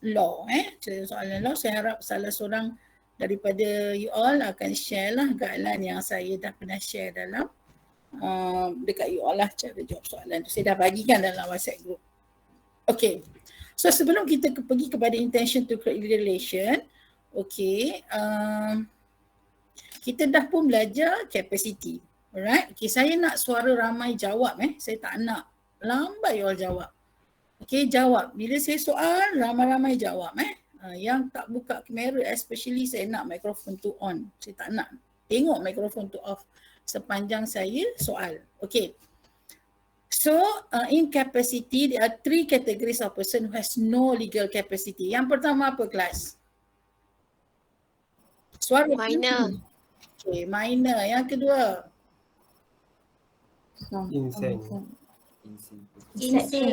law. Soalan law, saya harap salah seorang daripada you all akan share lah guideline yang saya dah pernah share dalam dekat you all lah cara jawab soalan tu. Saya dah bagikan dalam WhatsApp group. Okay. So sebelum kita pergi kepada intention to create relation, okay, kita dah pun belajar capacity. Alright. Okay, saya nak suara ramai jawab. Saya tak nak lambat you all jawab. Okay, jawab. Bila saya soal, ramai-ramai jawab. Yang tak buka kamera, especially saya nak mikrofon tu on. Saya tak nak tengok mikrofon tu off sepanjang saya soal. Okay. So, in capacity, there are 3 categories of person who has no legal capacity. Yang pertama apa kelas? Suara minor. Okay, minor. Yang kedua? Insane.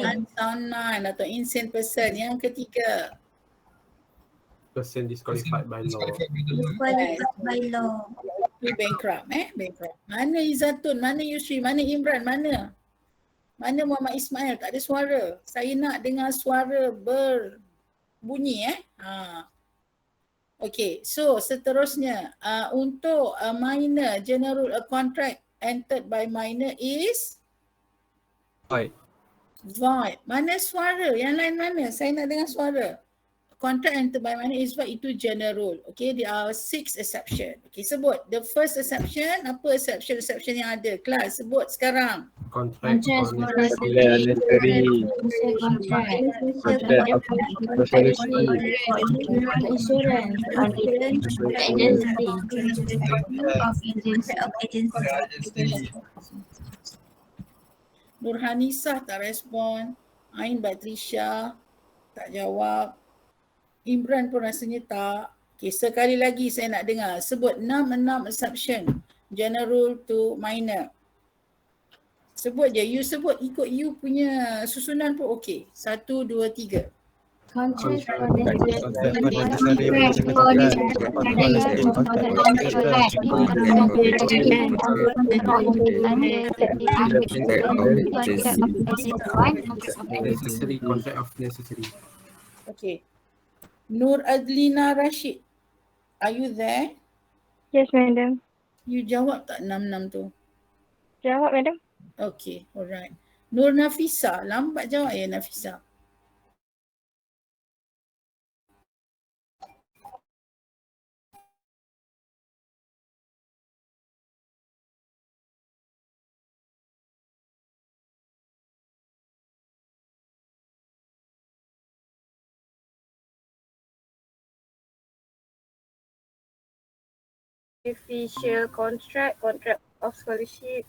Unsound atau insane person. Yang ketiga? Person disqualified by law. Disqualified by law. Bankrupt. Bankrupt. Mana Izzatun? Mana Yusri? Mana Imran? Mana Muhammad Ismail? Tak ada suara. Saya nak dengar suara berbunyi. Okay, so seterusnya untuk minor, general contract entered by minor is? Void. Mana suara? Yang lain mana? Saya nak dengar suara. Contract entered by minor is void, itu general. Okay, there are 6 exception. Okay, sebut. The first exception, apa exception yang ada? Kelas, sebut sekarang. Contract Nurhanisah tak respon. Ain Batrisha tak jawab. Imran pun rasanya tak. Okay, sekali lagi saya nak dengar. Sebut 6 exception. General to minor. Sebut je. You sebut ikut you punya susunan pun okey. 1, 2, 3. Contract of necessary. Okay. Nur Adlina Rashid, are you there? Yes, madam. You jawab tak 6 tu? Jawab, madam. Okay, alright. Nur Nafisa, lambat jawab ya Nafisa. Official contract of scholarship.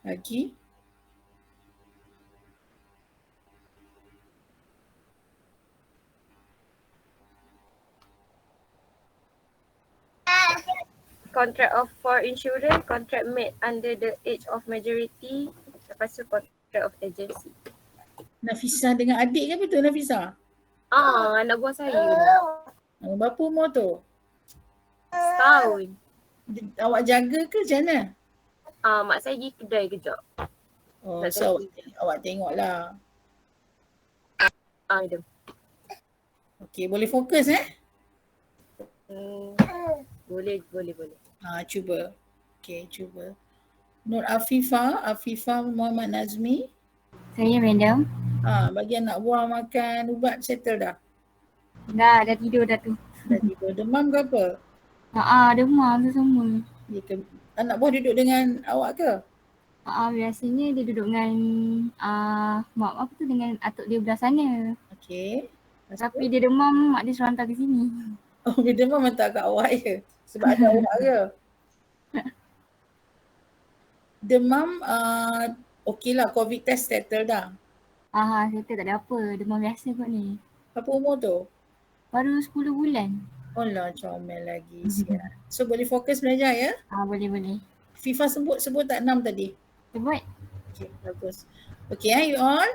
Lagi? Contract of for insurance, contract made under the age of majority. Lepas tu contract of agency. Nafisa dengan adik ke betul Nafisa? Anak buah saya. Berapa umur tu? Setahun. Awak jaga ke macam mana? Mak saya pergi kedai kejap. Oh, so awak tengoklah. Madam. Okay, boleh fokus Boleh. Cuba. Okay, cuba. Nur Afifah Muhammad Nazmi. Saya, madam. Bagi anak buah makan ubat settle dah? Dah tidur dah tu. Dah tidur. Demam ke apa? Demam tu semua. Anak buah duduk dengan awak ke? Biasanya dia duduk dengan mak apa tu, dengan atuk dia belah sana. Okey. Tapi dia demam, mak dia suruh hantar ke sini. Oh, dia demam hantar kat awak je? Sebab ada awak ke? Demam, okey lah, COVID test settle dah? Settle, tak ada apa. Demam biasa kot ni. Berapa umur tu? Baru 10 bulan. Oh lah, comel lagi. Siap. So boleh fokus belajar ya? Boleh. FIFA sebut tak 6 tadi? Sebut. Okay, bagus. Okay you all.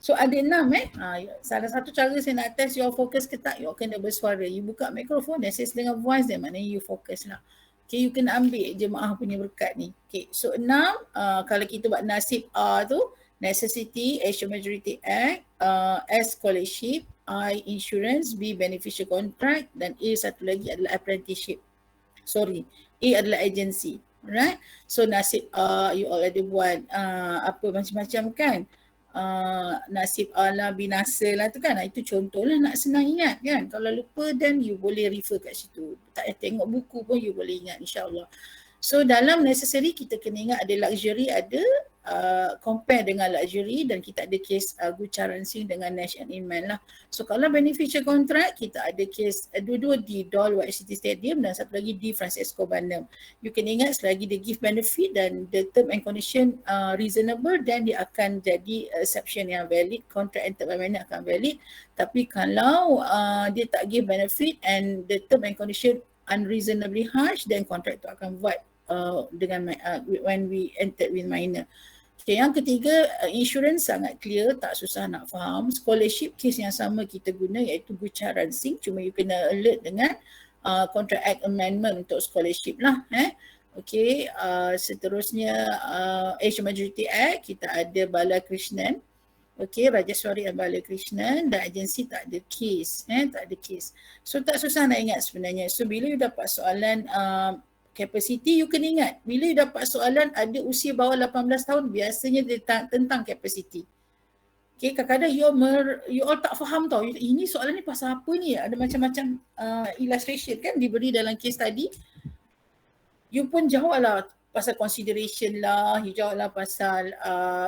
So ada 6 salah satu cara saya nak test you all fokus ke tak, you all kena bersuara. You buka mikrofon dan saya dengan voice dan maknanya you fokus lah. Okay, you kena ambil jemaah punya berkat ni. Okay, so 6, kalau kita buat nasib A tu, necessity, Asian Majority Act, S scholarship, I insurance, B beneficial contract, dan A satu lagi adalah apprenticeship. Sorry, A adalah agency. Alright, so nasib A you all ada buat apa macam-macam kan. Nasib Allah binasa lah tu kan, itu contoh lah nak senang ingat kan. Kalau lupa then you boleh refer kat situ, tak payah tengok buku pun you boleh ingat insyaAllah. So dalam necessary kita kena ingat ada luxury, ada compare dengan luxury, dan kita ada case good currency dengan Nash and Inman lah. So kalau beneficial contract kita ada case dua-dua di Dole White City Stadium dan satu lagi di Francisco Bandung. You can ingat selagi dia give benefit dan the term and condition reasonable, then dia akan jadi exception yang valid, contract entered by mana akan valid. Tapi kalau dia tak give benefit and the term and condition unreasonably harsh, then contract tu akan void dengan when we entered with minor. Okay, yang ketiga, insurance sangat clear, tak susah nak faham. Scholarship case yang sama kita guna iaitu gucaran sing, cuma you kena alert dengan Contract Act Amendment untuk scholarship lah. Okay, seterusnya Asian Majority Act, kita ada Balakrishnan. Okay, Rajaswari dan Balakrishnan, dan agensi tak ada case. Tak ada case. So tak susah nak ingat sebenarnya. So bila you dapat soalan capacity, you kena ingat bila you dapat soalan ada usia bawah 18 tahun, biasanya dia tentang capacity. Okay, kadang-kadang you all tak faham tau, ini soalan ni pasal apa ni, ada macam-macam illustration kan diberi dalam case tadi. You pun jawab lah pasal consideration lah, you jawab lah pasal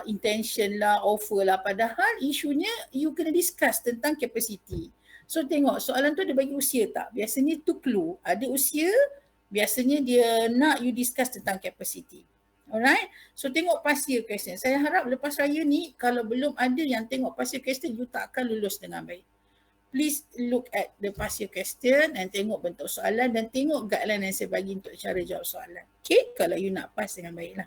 intention lah, offer lah, padahal isunya you kena discuss tentang capacity. So tengok soalan tu dia bagi usia tak, biasanya tu clue, ada usia, biasanya dia nak you discuss tentang capacity. Alright, so tengok past year question. Saya harap lepas raya ni kalau belum ada yang tengok past year question, you tak akan lulus dengan baik. Please look at the past year question and tengok bentuk soalan dan tengok guideline yang saya bagi untuk cara jawab soalan. Okay, kalau you nak pass dengan baik lah.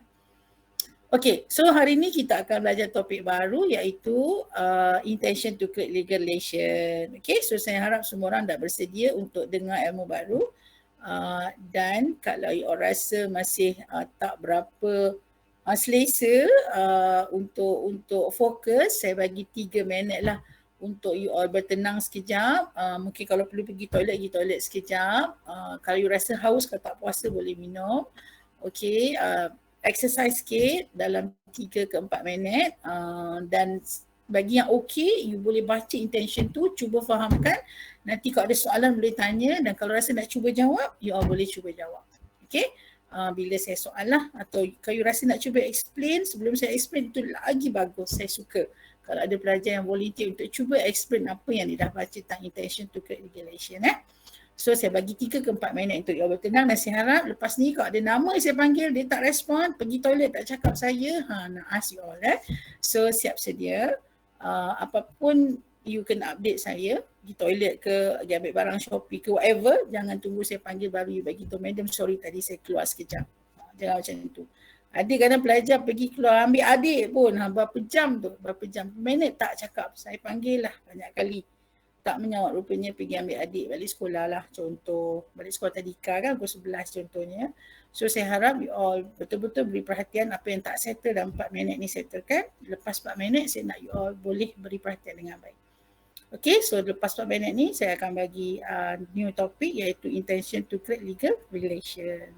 Okay, so hari ni kita akan belajar topik baru iaitu intention to create legal relation. Okay, so saya harap semua orang dah bersedia untuk dengar ilmu baru. Dan kalau you rasa masih tak berapa selesa untuk fokus, saya bagi 3 minit lah untuk you all bertenang sekejap. Mungkin kalau perlu pergi toilet sekejap. Kalau you rasa haus, kalau tak puasa boleh minum. Okay, exercise sikit dalam 3 ke 4 minit. Dan bagi yang okay, you boleh baca intention tu, cuba fahamkan. Nanti kalau ada soalan boleh tanya, dan kalau rasa nak cuba jawab, you all boleh cuba jawab. Okay, bila saya soal lah, atau kalau you rasa nak cuba explain, sebelum saya explain itu lagi bagus, saya suka. Kalau ada pelajar yang volunteer untuk cuba explain apa yang dia dah baca tentang intention to create legal relation. So saya bagi 3 ke 4 minit untuk you all bertenang, dan saya harap lepas ni kalau ada nama saya panggil, dia tak respon, pergi toilet tak cakap saya, nak ask you all. So siap sedia. Apapun you kena update saya, pergi toilet ke, pergi ambil barang Shopee ke, whatever, jangan tunggu saya panggil baru you bagi tahu, madam sorry tadi saya keluar sekejap. Jangan macam tu. Ada kadang pelajar pergi keluar ambil adik pun, berapa jam, minit tak cakap, saya panggil lah banyak kali. Tak menyawat rupanya, pergi ambil adik balik sekolah lah, contoh. Balik sekolah tadika kan, pukul 11 contohnya. So saya harap you all betul-betul beri perhatian apa yang tak settle dalam 4 minit ni settlekan. Lepas 4 minit saya nak you all boleh beri perhatian dengan baik. Okay, so lepas 4 minit ni saya akan bagi new topic iaitu intention to create legal relation.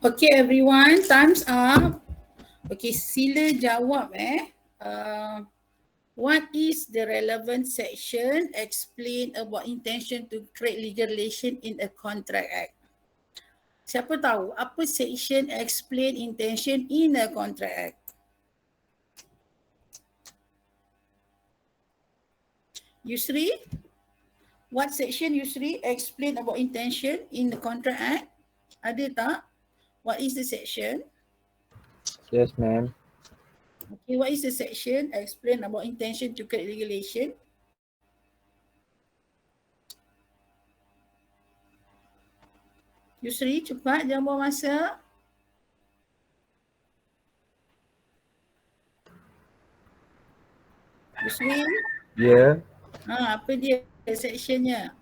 Okay everyone, time's up. Okay, sila jawab what is the relevant section explain about intention to create legal relation in a contract act? Siapa tahu apa section explain intention in a contract act? Yusri? What section Yusri explain about intention in the contract act? Ada tak? What is the section? Yes, ma'am. Okay, what is the section explain about intention to create legal relation? Yusri, cepat jangan buang masa. Yusri, Yeah. apa dia sectionnya?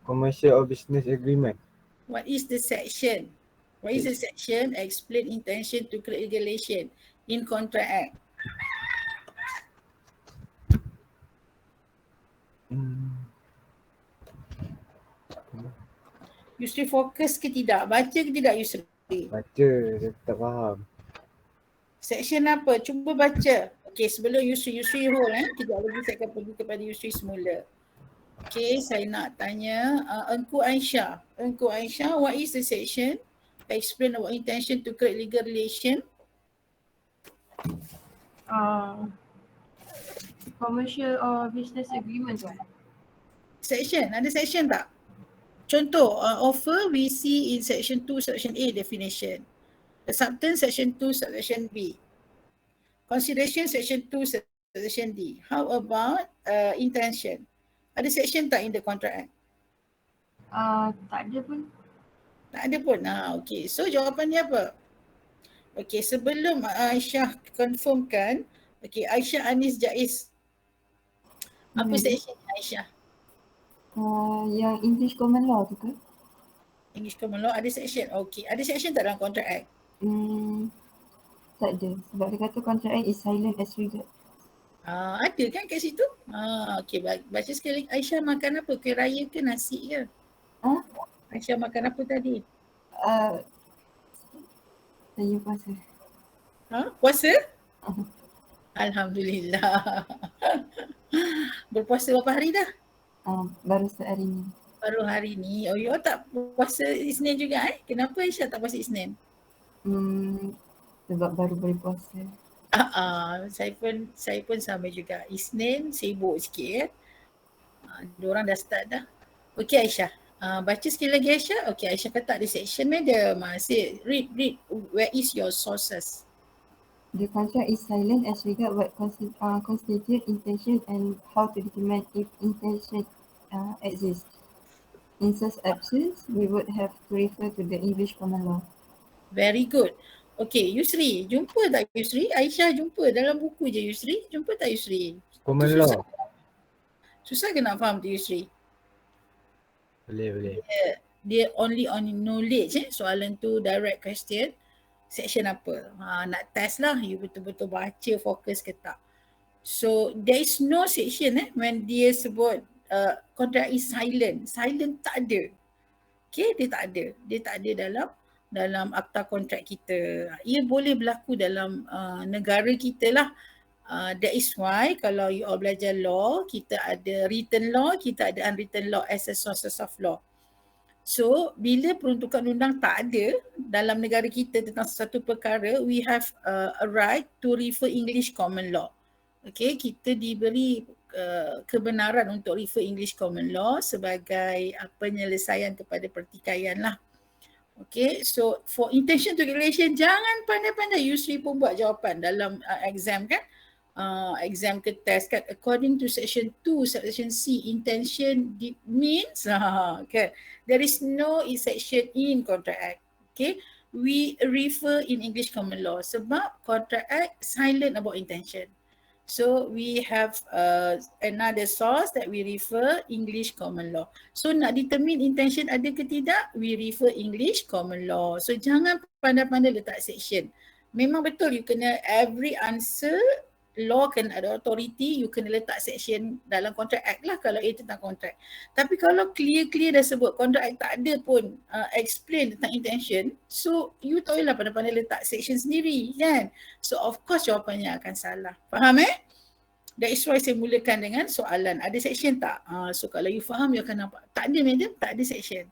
Commercial or business agreement. What is the section? What is the section explain intention to create legal relation in contract act? Yusri fokus ke tidak? Baca ke tidak Yusri? Baca, saya tak faham. Section apa? Cuba baca. Okay, sebelum Yusri hold kejap lagi saya akan pergi kepada Yusri semula. Okay, saya nak tanya Engku Aisyah. Engku Aisyah, what is the section explain about intention to create legal relation? Commercial or business agreement kan? Section, ada section tak? Contoh, offer we see in section 2, section A definition. Acceptance section 2, section B. Consideration section 2, section D. How about intention? Ada section tak in the contract act? Tak ada pun. Tak ada pun. Okay. So jawapannya apa? Okay, sebelum Aisyah confirmkan, okay, Aisyah Anis Jaiz. Apa section Aisyah? Yang English Common Law tu ke? English Common Law ada section. Okay, ada section tak dalam contract act? Tak ada. Sebab dia kata contract act is silent as regard. Ada kan kat situ? Okay, baca sekali. Aisyah makan apa? Kuih raya ke nasi ke? Aisyah makan apa tadi? Saya puasa. Puasa? Alhamdulillah. Berpuasa berapa hari dah? Baru sehari ni. Baru hari ni. Oh, you tak puasa Isnin juga Kenapa Aisyah tak puasa Isnin? Sebab baru boleh puasa. Saya pun sama juga. Isnin sibuk sikit diorang dah start dah. Okey Aisyah. Baca sekali lagi Aisyah. Okey, Aisyah kata ada section madam. Read. Where is your sources? The contract is silent as regard what constitute intention and how to determine if intention exists. In such absence, we would have to refer to the English Common Law. Very good. Okay, Yusri. Jumpa tak Yusri? Aisyah jumpa dalam buku je Yusri. Jumpa tak Yusri? Common Law. Susah ke nak faham tu Yusri? Boleh. Dia only on knowledge soalan tu direct question. Section apa? Nak test lah you betul-betul baca fokus ke tak. So there is no section when dia sebut contract is silent. Silent tak ada. Okay, dia tak ada. Dia tak ada dalam akta kontrak kita. Ia boleh berlaku dalam negara kita lah. That is why kalau you all belajar law, kita ada written law, kita ada unwritten law as a sources of law. So, bila peruntukan undang tak ada dalam negara kita tentang sesuatu perkara, we have a right to refer English common law. Okay, kita diberi kebenaran untuk refer English common law sebagai penyelesaian kepada pertikaian lah. Okay, so for intention to relation, jangan pandai-pandai Yusri pun buat jawapan dalam exam kan. Exam ke test kan, according to section 2, section C, intention means okay, there is no section in contract act. Okay, we refer in English common law sebab contract act silent about intention. So we have another source that we refer English common law. So nak determine intention ada ke tidak, we refer English common law. So jangan pandai-pandai letak section. Memang betul you kena every answer law kena ada authority, you kena letak section dalam contract act lah kalau ia tentang contract. Tapi kalau clear dah sebut contract act tak ada pun explain tentang intention, so you tahulah pandai-pandai letak section sendiri kan. So of course jawapannya akan salah. Faham That is why saya mulakan dengan soalan, ada section tak? So kalau you faham, you akan nampak. Tak ada madam, tak ada section.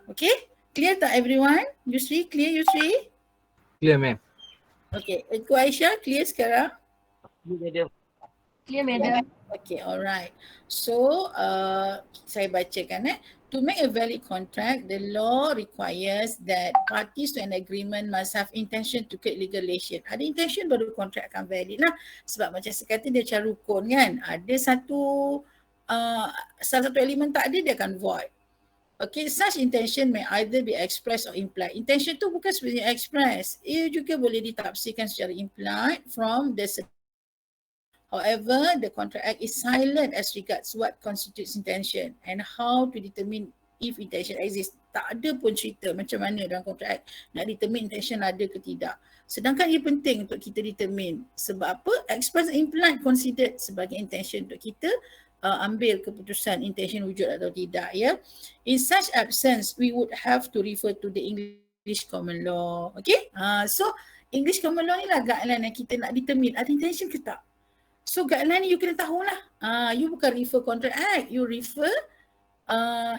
Okay, clear tak everyone? Yusri, clear Yusri? Clear ma'am. Okay, Eku Aisyah, clear sekarang? Clear madam. Okay, alright. So, saya bacakan To make a valid contract, the law requires that parties to an agreement must have intention to create legal relation. Ada intention baru kontrak akan valid lah. Sebab macam saya kata dia macam rukun kan. Ada salah satu elemen tak ada, dia akan void. Okay, such intention may either be expressed or implied. Intention tu bukan sebenarnya express. Ia juga boleh ditafsirkan secara implied from the However, the Contract Act is silent as regards what constitutes intention and how to determine if intention exists. Tak ada pun cerita macam mana dalam Contract Act nak determine intention ada ke tidak. Sedangkan ia penting untuk kita determine. Sebab apa? Express implied considered sebagai intention untuk kita ambil keputusan intention wujud atau tidak. In such absence, we would have to refer to the English common law. Okay? So, English common law ni lah guideline yang kita nak determine ada intention ke tak. So guideline ni you kena tahulah. You bukan refer Contract Act, you refer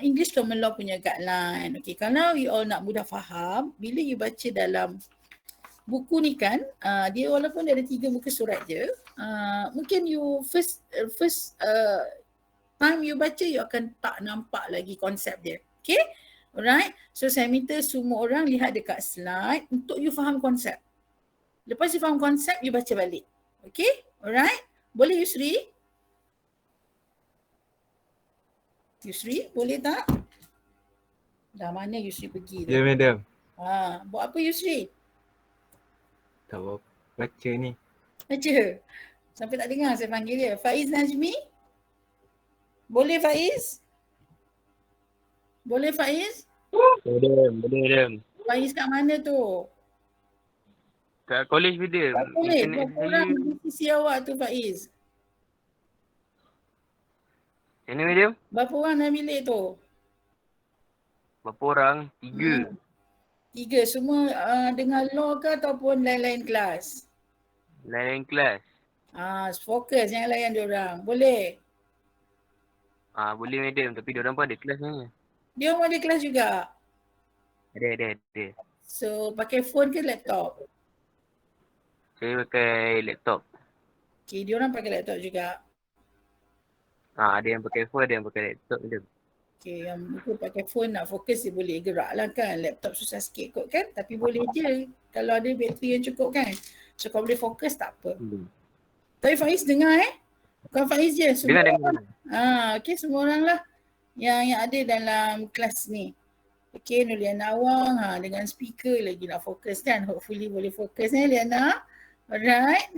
English Common Law punya guideline. Okay, kalau you all nak mudah faham, bila you baca dalam buku ni kan, dia walaupun dia ada 3 muka surat je, mungkin you first time you baca, you akan tak nampak lagi konsep dia. Okay, alright. So saya minta semua orang lihat dekat slide untuk you faham konsep. Lepas you faham konsep, you baca balik. Okay, alright. Boleh Yusri? Yusri, boleh tak? Dah mana Yusri pergi tu? Ya madam. Buat apa Yusri? Tak apa. Baca ni. Baca. Sampai tak dengar saya panggil dia. Faiz Najmi? Boleh Faiz? Boleh Faiz? Boleh madam. Faiz kat mana tu? Kat college madam. Tak boleh. Berapa orang di sisi awak tu Faiz? Ini madam? Berapa orang dalam bilik tu? Berapa orang? 3. 3. Semua dengar law ke ataupun lain-lain kelas? Lain kelas. Fokus jangan layan diorang. Boleh? Boleh madam, tapi diorang pun ada kelas ni. Dia orang ada kelas juga? Ada. So pakai phone ke laptop? Saya pakai laptop. Okay, dia orang pakai laptop juga. Ada yang pakai phone, ada yang pakai laptop madam. Okay, yang buku pakai phone nak fokus dia boleh gerak lah kan. Laptop susah sikit kot kan. Tapi boleh je kalau ada bateri yang cukup kan. So kalau boleh fokus tak apa. Tapi Faiz dengar Bukan Faiz je. Semua Dengar. Okay, semua orang lah yang ada dalam kelas ni. Okay, Nuliana Awang dengan speaker lagi nak fokus kan. Hopefully boleh fokus Liana. Alright.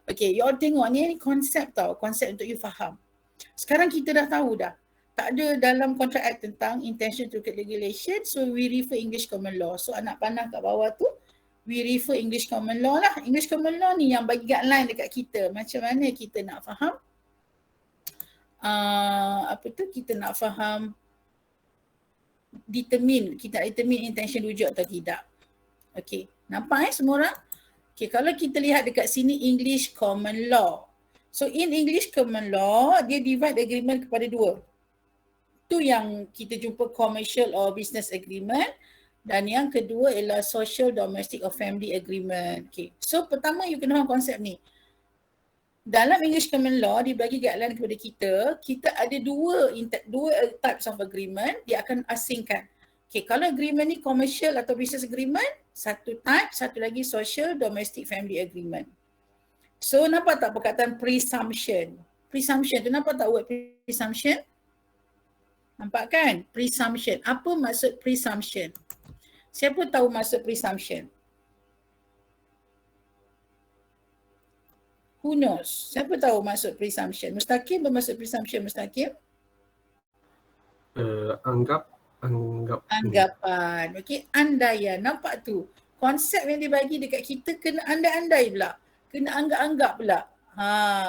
Okay, you all tengok ni konsep tau. Konsep untuk you faham. Sekarang kita dah tahu dah. Tak ada dalam Contract Act tentang intention to create regulation. So we refer English Common Law. So anak panah kat bawah tu, we refer English Common Law lah. English Common Law ni yang bagi guideline dekat kita. Macam mana kita nak faham. Kita nak faham kita determine intention wujud atau tidak. Okay, nampak semua orang? Okay, kalau kita lihat dekat sini English Common Law. So in English Common Law, dia divide agreement kepada 2. Tu yang kita jumpa commercial or business agreement. Dan yang kedua ialah social, domestic or family agreement. Okay, so pertama you kena faham konsep ni. Dalam English Common Law, dia bagi guideline kepada kita ada dua types of agreement, dia akan asingkan. Okay, kalau agreement ni commercial atau business agreement, satu type, satu lagi social, domestic, family agreement. So nampak tak perkataan presumption? Presumption tu nampak tak word presumption? Nampak kan? Presumption. Apa maksud presumption? Siapa tahu maksud presumption? Who knows? Siapa tahu maksud presumption? Mustaqim bermaksud presumption, Mustaqim? Anggapan. Okey, andaian. Nampak tu? Konsep yang dibagi dekat kita kena andai-andai pula. Kena anggap-anggap pula.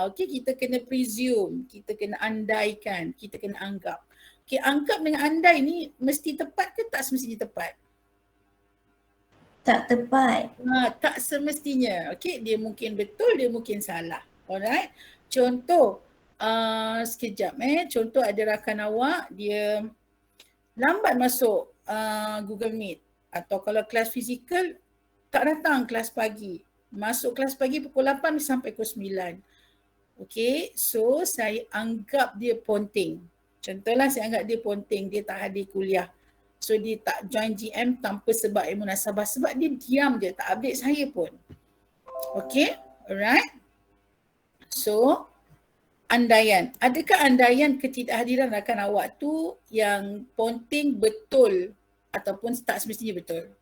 Okey, kita kena presume, kita kena andaikan, kita kena anggap. Okey, anggap dengan andai ni mesti tepat ke tak semestinya tepat? Tak tepat. Tak semestinya. Okey, dia mungkin betul, dia mungkin salah. Alright. Contoh, sekejap contoh ada rakan awak, dia lambat masuk Google Meet. Atau kalau kelas fizikal, tak datang kelas pagi. Masuk kelas pagi pukul 8 sampai pukul 9. Okey, so saya anggap dia ponting. Contohlah saya anggap dia ponting, dia tak hadir kuliah. So dia tak join GM tanpa sebab yang munasabah. Sebab dia diam je, tak update saya pun. Okey, alright. So, andaian. Adakah andaian ketidakhadiran rakan awak tu yang ponting betul ataupun tak semestinya betul?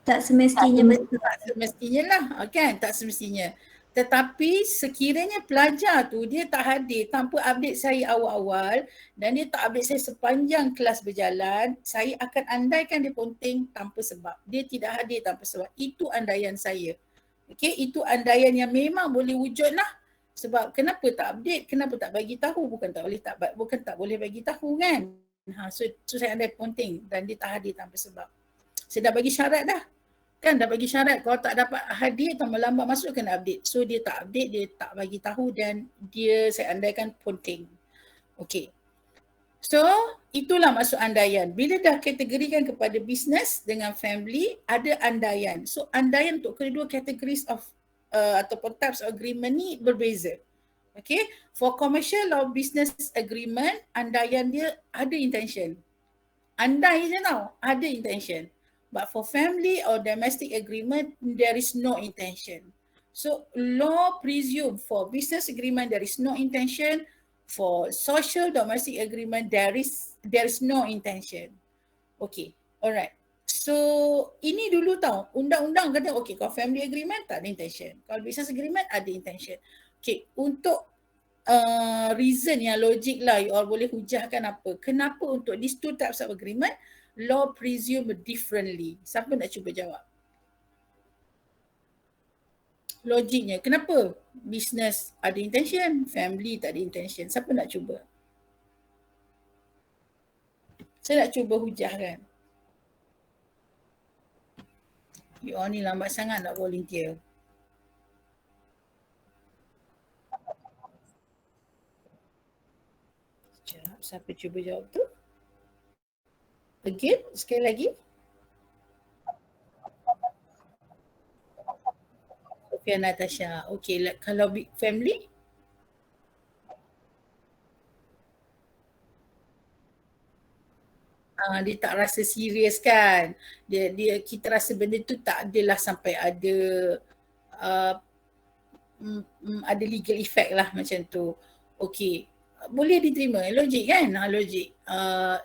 Tak semestinya betul. Tak semestinya lah, kan? Tak semestinya. Tetapi sekiranya pelajar tu dia tak hadir tanpa update saya awal-awal dan dia tak update saya sepanjang kelas berjalan, saya akan andaikan dia ponting tanpa sebab. Dia tidak hadir tanpa sebab. Itu andaian saya. Okey, itu andaian yang memang boleh wujud lah. Sebab kenapa tak update, kenapa tak bagi tahu? Bukan tak boleh bagi tahu kan? So saya andai ponting dan dia tak hadir tanpa sebab. Saya dah bagi syarat dah. Kan dah bagi syarat, kalau tak dapat hadir atau melambat masuk kena update. So dia tak update, dia tak bagi tahu dan dia saya andaikan ponting. Okey. So itulah maksud andaian. Bila dah kategorikan kepada bisnes dengan family, ada andaian. So andaian untuk kedua categories of ataupun types of agreement ni berbeza. Okay, for commercial or business agreement, andaian dia ada intention. Andai je tau, ada intention. But for family or domestic agreement, there is no intention. So law presume for business agreement there is no intention. For social domestic agreement there is no intention. Okay, alright. So ini dulu tau, undang-undang kata okay, kalau family agreement tak ada intention. Kalau business agreement ada intention. Okay, untuk reason yang logik lah, you all boleh hujahkan apa. Kenapa untuk these two types of agreement, law presume differently. Siapa nak cuba jawab? Logiknya, kenapa business ada intention, family tak ada intention? Siapa nak cuba? Saya nak cuba hujahkan. You all ni lambat sangat nak volunteer. Sekejap, siapa cuba jawab tu? Again, sekali lagi. Sofia Natasha. Okay, kalau big family? Dia tak rasa serius kan. Kita rasa benda tu tak adalah sampai ada legal effect lah macam tu. Okay. Boleh diterima, logik kan? Logik.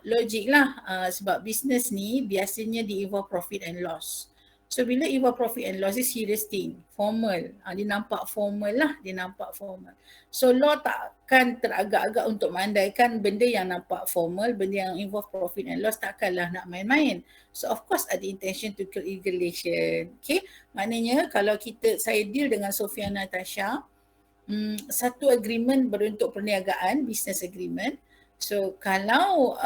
Logik lah sebab bisnes ni biasanya di-involve profit and loss. So bila involve profit and loss, is serious thing, formal. Dia nampak formal lah, dia nampak formal. So law takkan teragak-agak untuk mengandaikan benda yang nampak formal, benda yang involve profit and loss takkanlah nak main-main. So of course ada intention to create regulation. Okay, maknanya kalau saya deal dengan Sofia Natasha, satu agreement berbentuk perniagaan, business agreement. So kalau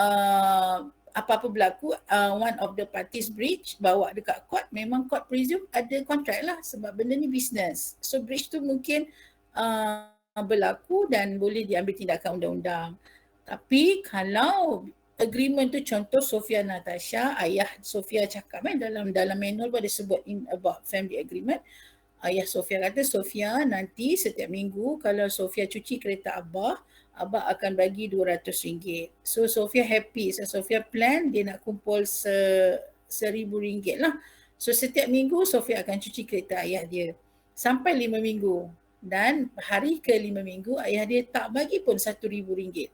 apa-apa berlaku, one of the parties breach, bawa dekat court, memang court presume ada kontrak lah sebab benda ni business. So breach tu mungkin berlaku dan boleh diambil tindakan undang-undang. Tapi kalau agreement tu contoh Sofia Natasha, ayah Sofia cakap dalam manual pun ada sebut about family agreement. Ayah Sofia kata, Sofia nanti setiap minggu kalau Sofia cuci kereta Abah akan bagi RM200. So Sofia happy. So Sofia plan dia nak kumpul RM1,000 lah. So setiap minggu Sofia akan cuci kereta ayah dia. Sampai 5 minggu. Dan hari ke 5 minggu ayah dia tak bagi pun RM1,000.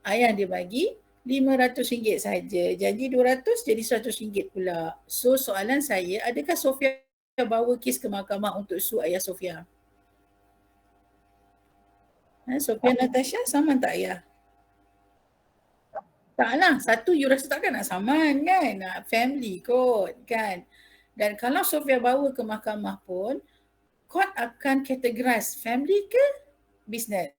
Ayah dia bagi RM500 saja. Jadi 200 jadi RM100 pula. So soalan saya, adakah Sofia bawa kes ke mahkamah untuk sue ayah Sofia? Sofia Natasha saman tak ayah? Taklah, satu you rasa takkan nak saman kan? Family kot kan? Dan kalau Sofia bawa ke mahkamah pun, court akan categorize family ke business.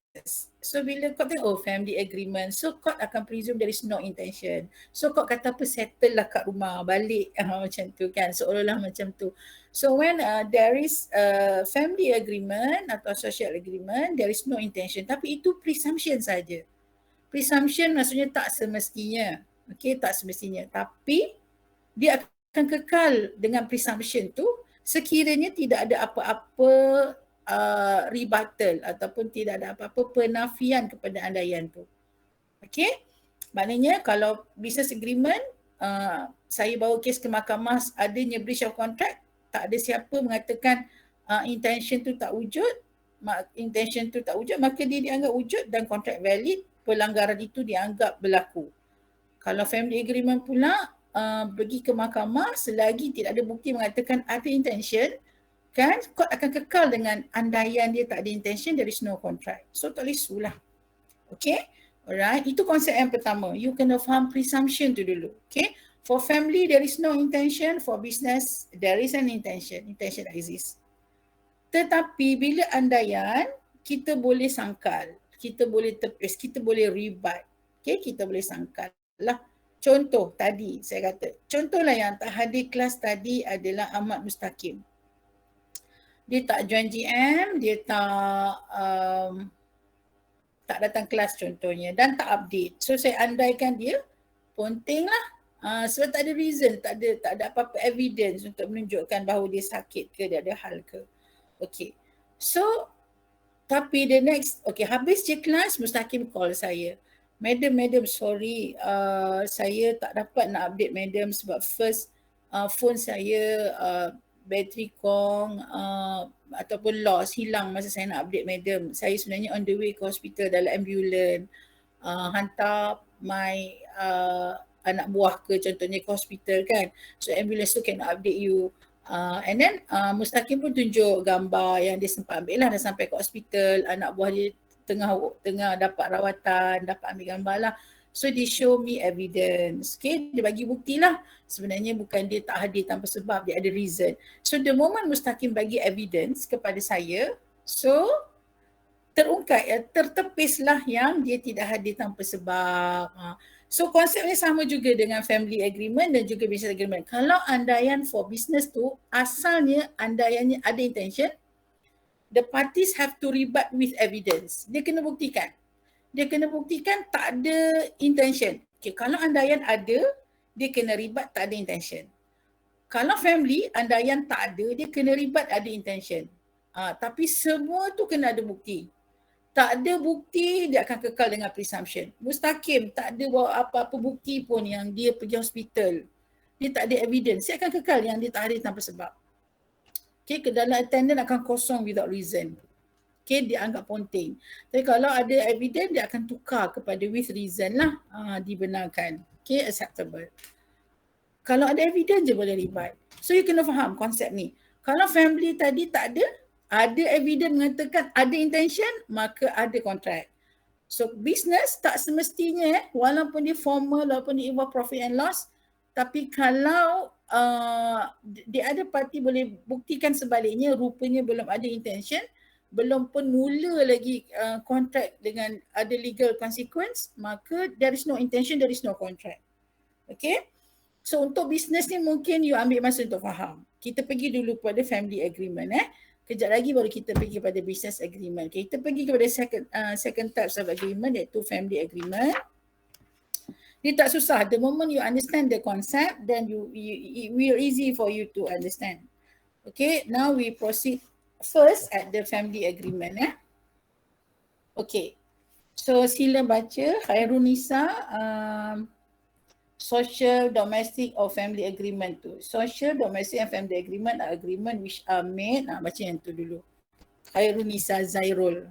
So bila court tengok, oh family agreement, so court akan presume there is no intention. So court kata apa, settle lah kat rumah, balik macam tu kan, seolah-olah macam tu. So when there is a family agreement atau social agreement, there is no intention. Tapi itu presumption saja. Presumption maksudnya tak semestinya. Okay, tak semestinya. Tapi dia akan kekal dengan presumption tu sekiranya tidak ada apa-apa rebuttal ataupun tidak ada apa-apa penafian kepada andaian tu. Okay, maknanya kalau business agreement, saya bawa kes ke mahkamah, adanya breach of contract, tak ada siapa mengatakan intention tu tak wujud, maka dia dianggap wujud dan kontrak valid, pelanggaran itu dianggap berlaku. Kalau family agreement pula pergi ke mahkamah, selagi tidak ada bukti mengatakan ada intention, kan, court akan kekal dengan andaian dia tak ada intention, there is no contract. So tak boleh sue lah. Okay, alright, itu konsep yang pertama. You kena faham presumption tu dulu. Okay, for family there is no intention, for business there is an intention. Intention exists. Tetapi bila andaian, kita boleh sangkal, kita boleh tepis, kita boleh rebut. Okay, kita boleh sangkal lah. Contoh tadi saya kata, contohlah yang tak hadir kelas tadi adalah Ahmad Mustaqim. Dia tak join GM, dia tak datang kelas contohnya dan tak update. So saya andaikan dia ponting lah. Sebab tak ada reason, tak ada apa-apa evidence untuk menunjukkan bahawa dia sakit ke, dia ada hal ke. Okay. So, tapi the next, okay, habis je kelas, Mustaqim call saya. Madam, sorry, saya tak dapat nak update madam sebab first phone saya bateri kong ataupun lost, hilang masa saya nak update madam. Saya sebenarnya on the way ke hospital dalam ambulans, hantar my anak buah ke contohnya ke hospital kan. So ambulance tu can update you. And then Mustaqim pun tunjuk gambar yang dia sempat ambil lah, dah sampai ke hospital, anak buah dia tengah dapat rawatan, dapat ambil gambar lah. So dia show me evidence. Okay, dia bagi bukti lah. Sebenarnya bukan dia tak hadir tanpa sebab, dia ada reason. So the moment Mustaqim bagi evidence kepada saya, so terungkap, tertepislah yang dia tidak hadir tanpa sebab. So konsepnya sama juga dengan family agreement dan juga business agreement. Kalau andaian for business tu asalnya andaiannya ada intention, the parties have to rebut with evidence. Dia kena buktikan. Dia kena buktikan tak ada intention. Okay, kalau andaian ada, dia kena rebut tak ada intention. Kalau family, andaian tak ada, dia kena rebut ada intention. Tapi semua tu kena ada bukti. Tak ada bukti, dia akan kekal dengan presumption. Mustaqim tak ada bawa apa-apa bukti pun yang dia pergi hospital. Dia tak ada evidence, dia akan kekal yang dia tak hadir tanpa sebab. Okay, dalam attendance akan kosong without reason. Okay, dia anggap ponting. Tapi kalau ada evidence, dia akan tukar kepada with reason lah, dibenarkan. Okay, acceptable. Kalau ada evidence je boleh rebut. So you kena faham konsep ni. Kalau family tadi tak ada evidence mengatakan ada intention, maka ada kontrak. So business tak semestinya walaupun dia formal, walaupun dia involve profit and loss, tapi kalau dia ada parti boleh buktikan sebaliknya, rupanya belum ada intention, belum pun mula lagi kontrak dengan ada legal consequence, maka there is no intention, there is no contract. Okay? So untuk business ni mungkin you ambil masa untuk faham. Kita pergi dulu pada family agreement. Kejap lagi baru kita pergi pada business agreement. Okay, kita pergi kepada second types of agreement, iaitu family agreement. Dia tak susah. The moment you understand the concept, then it will easy for you to understand. Okay, now we proceed first at the family agreement. Okay, so sila baca Khairunisa, social, domestic or family agreement tu. Social, domestic and family agreement are agreement which are made. Baca yang tu dulu. Khairunisa Zairul.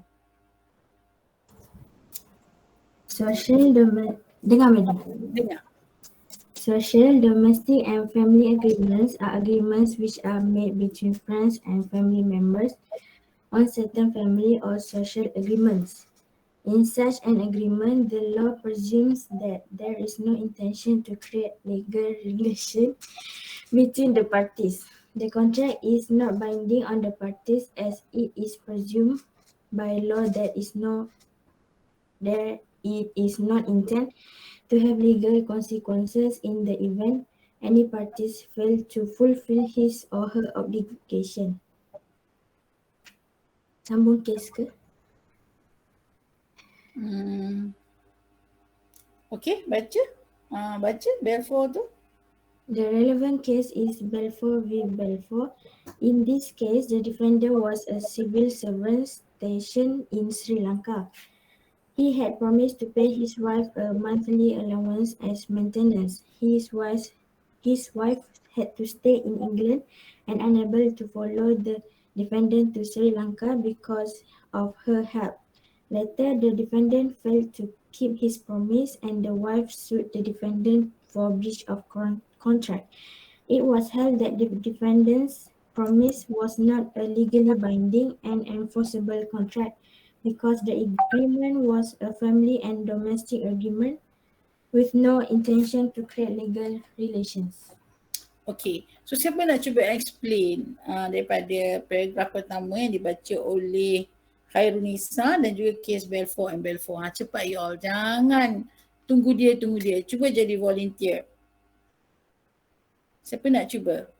Social, dengar madam. Dengar. Social, domestic and family agreements are agreements which are made between friends and family members on certain family or social agreements. In such an agreement, the law presumes that there is no intention to create legal relation between the parties. The contract is not binding on the parties as it is presumed by law that it is not intended to have legal consequences in the event any parties fail to fulfill his or her obligation. Sambung kes ke? Okay, baca. Baca Balfour tu. The relevant case is Balfour v. Balfour. In this case, the defendant was a civil servant stationed in Sri Lanka. He had promised to pay his wife a monthly allowance as maintenance. His wife had to stay in England and unable to follow the defendant to Sri Lanka because of her health. Later, the defendant failed to keep his promise and the wife sued the defendant for breach of contract. It was held that the defendant's promise was not a legally binding and enforceable contract because the agreement was a family and domestic agreement with no intention to create legal relations. Okay, so siapa nak cuba explain daripada paragraf pertama yang dibaca oleh Khairunisa dan juga kes Balfour and Balfour. Cepat you all, jangan tunggu dia. Cuba jadi volunteer. Siapa nak cuba?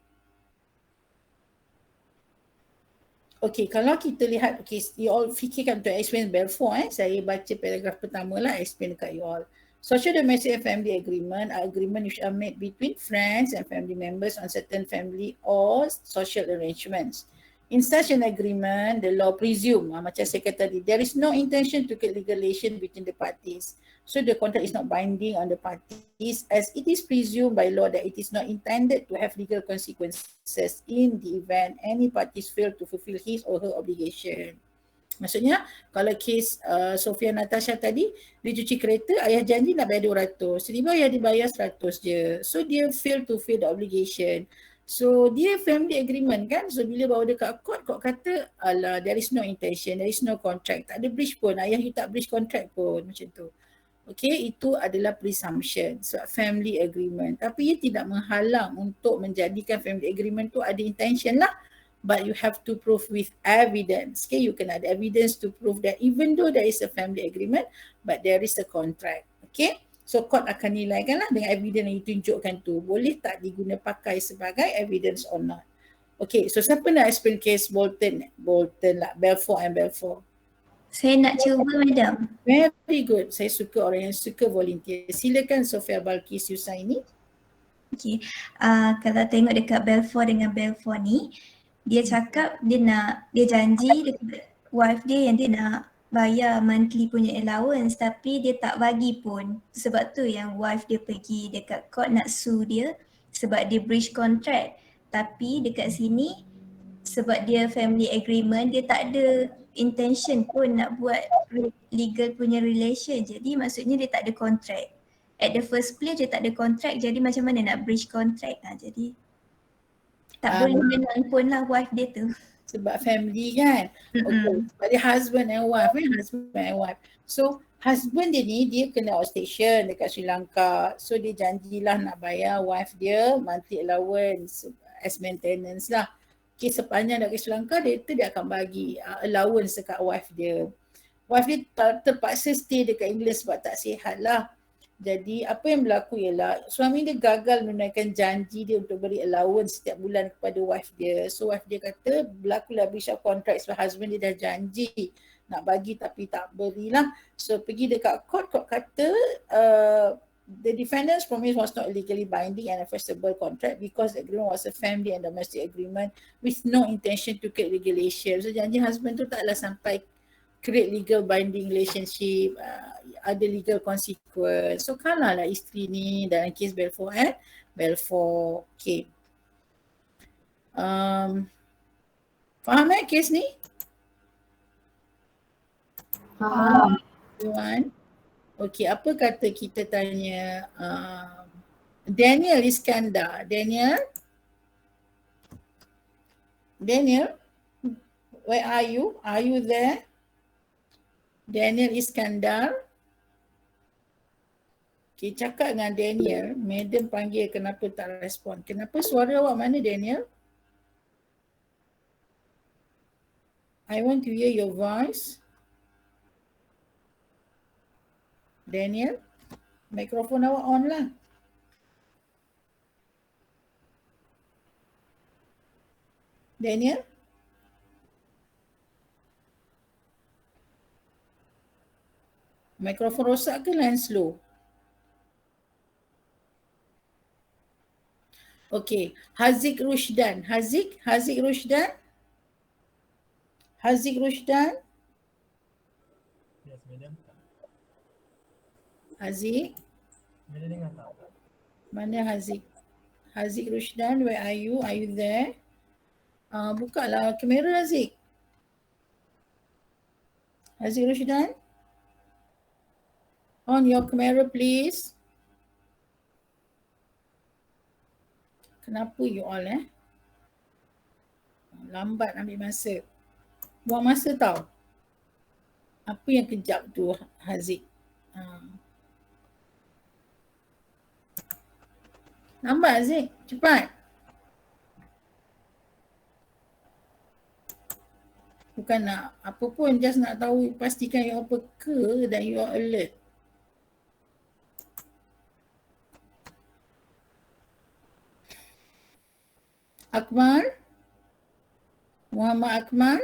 Okay, kalau kita lihat, okay, you all fikirkan untuk explain Balfour. Saya baca paragraf pertama lah, explain dekat you all. Social domestic and family agreement are agreement which are made between friends and family members on certain family or social arrangements. In such an agreement, the law presume, macam saya kata tadi, there is no intention to create legal relation between the parties. So the contract is not binding on the parties as it is presumed by law that it is not intended to have legal consequences in the event any parties fail to fulfill his or her obligation. Maksudnya kalau kes Sofia Natasha tadi, dia cuci kereta, ayah janji nak bayar 200, tiba-tiba ayah dibayar 100 je. So dia fail to fulfill the obligation. So dia family agreement kan, so bila bawa dekat court kata alah there is no intention, there is no contract, tak ada breach pun, ayah you tak breach contract pun, macam tu. Okay, itu adalah presumption, so family agreement. Tapi ia tidak menghalang untuk menjadikan family agreement tu ada intention lah. But you have to prove with evidence. Okay, you can ada evidence to prove that even though there is a family agreement, but there is a contract. Okay, so court akan nilaikan lah dengan evidence yang ditunjukkan tu. Boleh tak diguna pakai sebagai evidence or not. Okay, so siapa nak explain case Bolton lah, Balfour and Balfour. Saya nak cuba, madam. Very good. Saya suka orang yang suka volunteer. Silakan Sofia Balkis Yusaini. Okay, kalau tengok dekat Balfour dengan Balfour ni, dia cakap dia janji dekat wife dia yang dia nak bayar monthly punya allowance tapi dia tak bagi pun. Sebab tu yang wife dia pergi dekat court nak sue dia sebab dia breach contract. Tapi dekat sini sebab dia family agreement, dia tak ada intention pun nak buat legal punya relation. Jadi maksudnya dia tak ada contract. At the first place dia tak ada contract, jadi macam mana nak breach contract? Jadi tak boleh menang pun lah wife dia tu. Sebab family kan. Okay. Sebab dia husband and wife. So husband dia ni dia kena outstation dekat Sri Lanka. So dia janjilah nak bayar wife dia monthly allowance as maintenance lah. Okay, sepanjang dekat Sri Lanka dia akan bagi allowance dekat wife dia. Wife dia terpaksa stay dekat England sebab tak sihat lah. Jadi apa yang berlaku ialah suami dia gagal menunaikan janji dia untuk beri allowance setiap bulan kepada wife dia. So wife dia kata berlakulah breach of contract sebab husband dia dah janji nak bagi tapi tak berilah. So pergi dekat court kata the defendant's promise was not legally binding and enforceable contract because the agreement was a family and domestic agreement with no intention to create legal relation. So janji husband tu taklah sampai create legal binding relationship, ada legal consequence. So kalah lah isteri ni dalam kes Balfour and Balfour. Okay. Faham kes ni? Faham. Okay, apa kata kita tanya Daniel Iskandar. Daniel, where are you? Are you there? Daniel Iskandar. Okay, cakap dengan Daniel. Madam panggil kenapa tak respon. Kenapa suara awak mana Daniel? I want to hear your voice. Daniel, mikrofon awak on lah. Daniel? Mikrofon rosak ke line slow? Okay, Haziq Rushdan. Haziq Rushdan? Haziq Rushdan? Yes, madam. Haziq? Bila dengar tak? Mana Haziq? Haziq Rushdan, where are you? Are you there? Buka lah kamera Haziq. Haziq Rushdan? On your camera please. Kenapa you all lambat ambil masa. Buang masa tau. Apa yang kejap tu Haziq? Lambat Haziq, cepat. Bukan nak apa pun, just nak tahu, pastikan you all peka dan you all alert. Akmal? Muhammad Akmal?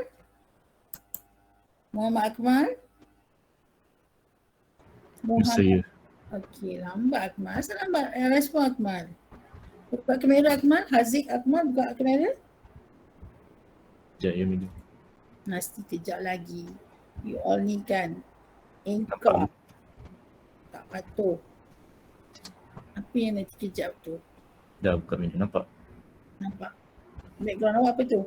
Saya. Okey, lambat Akmal. Asal lambat respon Akmal? Buka kamera Akmal. Haziq Akmal buka kamera. Sekejap ya, madam. Mesti kejap lagi. You all ni kan engkau tak patuh. Apa yang nanti kejap tu? Dah buka madam, nampak? Nampak? Background awak apa tu?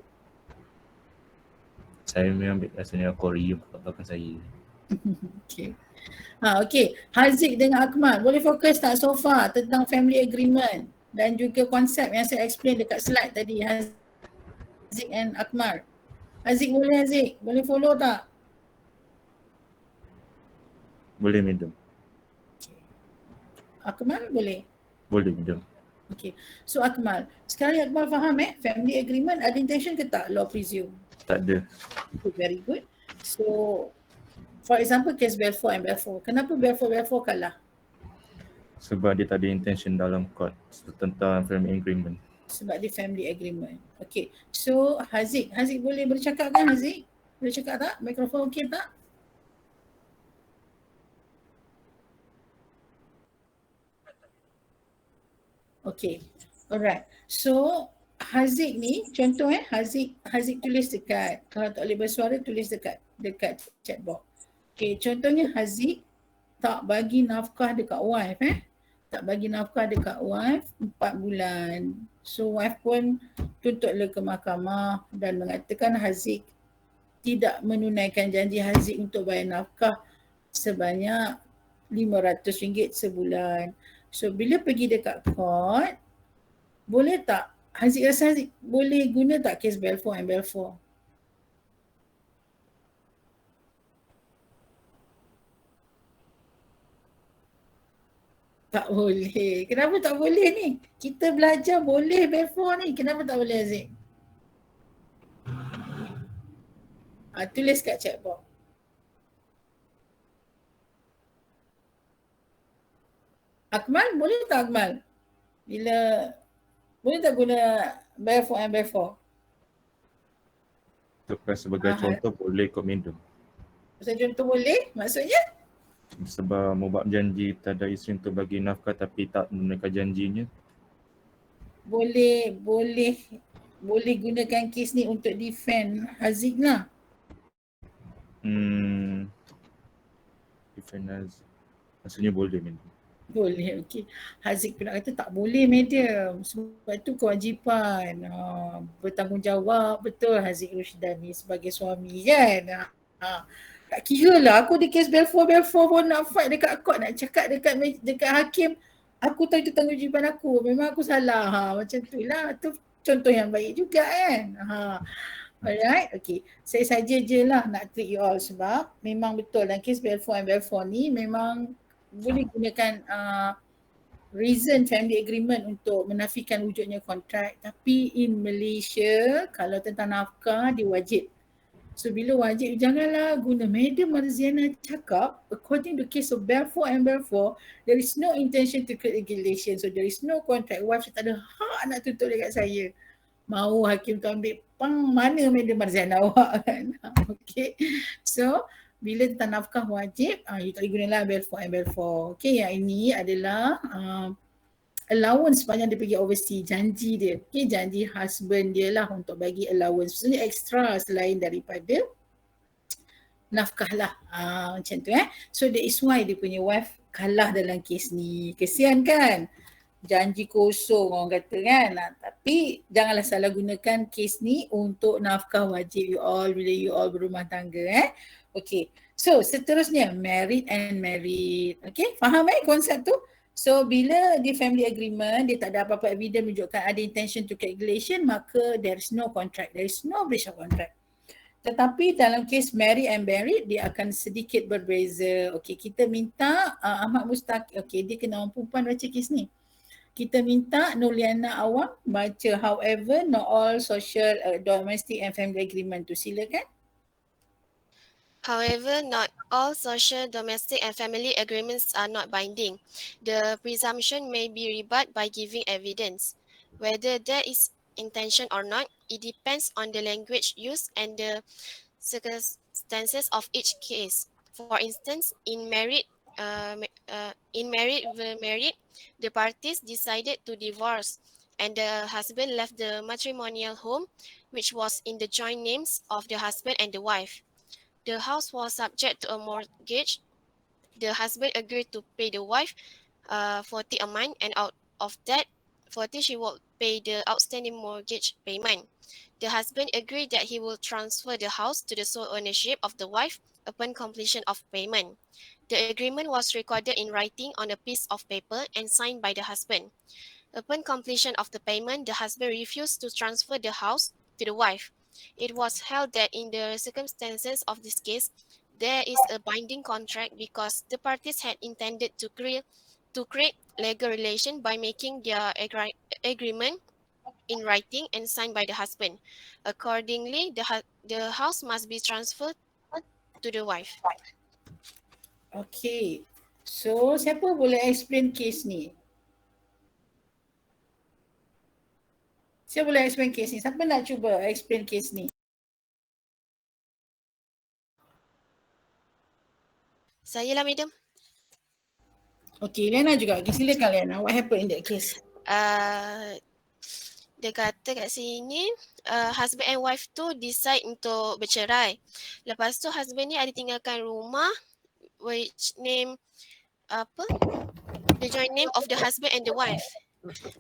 Saya memang rasanya Korea kat belakang saya. Okay. Okay. Haziq dengan Akmal, boleh fokus tak so far tentang family agreement dan juga konsep yang saya explain dekat slide tadi, Haziq and Akmal. Haziq boleh Haziq? Boleh follow tak? Boleh madam. Akmal boleh? Boleh madam. Okay. So Akmal, sekarang Akmal faham family agreement ada intention ke tak, law presume? Tak ada. Okay, very good. So for example case Balfour and Balfour. Kenapa Balfour kalah? Sebab dia tak ada intention dalam court tentang family agreement. Sebab dia family agreement. Okay. So Haziq boleh bercakap kan Haziq? Boleh cakap tak? Mikrofon okey tak? Okay. Alright. So Haziq ni contoh Haziq tulis dekat, kalau tak boleh bersuara tulis dekat chat box. Okay, contohnya Haziq tak bagi nafkah dekat wife tak bagi nafkah dekat wife 4 bulan. So wife pun tuntutlah ke mahkamah dan mengatakan Haziq tidak menunaikan janji Haziq untuk bayar nafkah sebanyak RM500 sebulan. So bila pergi dekat court, boleh tak Haziq rasa Haziq boleh guna tak kes Balfour and Balfour? Tak boleh. Kenapa tak boleh ni? Kita belajar boleh Balfour ni. Kenapa tak boleh Haziq? Tulis kat chat box. Akmal, boleh tak Akmal? Boleh tak guna Balfour and Balfour? Sebagai contoh boleh kot madam. Contoh boleh? Maksudnya? Sebab membuat janji kepada isteri untuk bagi nafkah tapi tak menunaikan janjinya. Boleh gunakan kes ni untuk defend Haziq lah. Defend Haziq. Maksudnya boleh madam. Boleh, okey. Haziq pula kata tak boleh madam. Sebab itu kewajipan bertanggungjawab betul Haziq Rushdan ni sebagai suami kan. Tak kira lah aku di kes Balfour pun nak fight dekat court, nak cakap dekat hakim. Aku tahu itu tanggungjawab aku. Memang aku salah. Macam tu lah. Tu contoh yang baik juga kan. Alright, okay. Saya saja je lah nak treat you all sebab memang betul dalam kes Balfour and Balfour ni memang boleh gunakan reason family agreement untuk menafikan wujudnya kontrak, tapi in Malaysia kalau tentang nafkah dia wajib. So bila wajib, janganlah guna. Madam Marziana cakap, according to case of Balfour and Balfour, there is no intention to create regulation. So there is no contract. Wife tak ada hak nak tuntut dekat saya. Mau hakim tu ambil pang mana Madam Marziana awak kan. Okay. So bila tentang nafkah wajib, you tak boleh gunalah Balfour and Balfour. Okay, yang ini adalah allowance sepanjang dia pergi overseas, janji dia. Okay, janji husband dia lah untuk bagi allowance. Maksudnya extra selain daripada nafkah lah. Macam tu So that is why dia punya wife kalah dalam kes ni. Kesian kan? Janji kosong orang kata kan. Tapi janganlah salah gunakan kes ni untuk nafkah wajib you all bila you all berumah tangga Okay. So seterusnya married and married. Okay, faham konsep tu? So bila di family agreement dia tak ada apa-apa evidence menunjukkan ada intention to regulation, maka there is no contract, there is no breach of contract. Tetapi dalam kes married and married dia akan sedikit berbeza. Okey, kita minta Ahmad Mustaqim, okey dia kena orang perempuan baca kes ni. Kita minta Nurliana Awang baca however not all social, domestic and family agreement tu. Silakan. However, not all social, domestic and family agreements are not binding. The presumption may be rebutted by giving evidence. Whether there is intention or not, it depends on the language used and the circumstances of each case. For instance, in married, the parties decided to divorce and the husband left the matrimonial home, which was in the joint names of the husband and the wife. The house was subject to a mortgage. The husband agreed to pay the wife 40 a month, and out of that 40 she will pay the outstanding mortgage payment. The husband agreed that he will transfer the house to the sole ownership of the wife upon completion of payment. The agreement was recorded in writing on a piece of paper and signed by the husband. Upon completion of the payment, the husband refused to transfer the house to the wife. It was held that in the circumstances of this case, there is a binding contract because the parties had intended to create legal relation by making their agreement in writing and signed by the husband. Accordingly, the house must be transferred to the wife. Okay. So, siapa boleh explain case ni? Siapa boleh explain case ni? Siapa nak cuba explain case ni? Saya lah, madam. Okay, Liana juga. Okay, silakan Liana. What happened in that case? Dia kata kat sini, husband and wife tu decide untuk bercerai. Lepas tu husband ni ada tinggalkan rumah which name the joint name of the husband and the wife.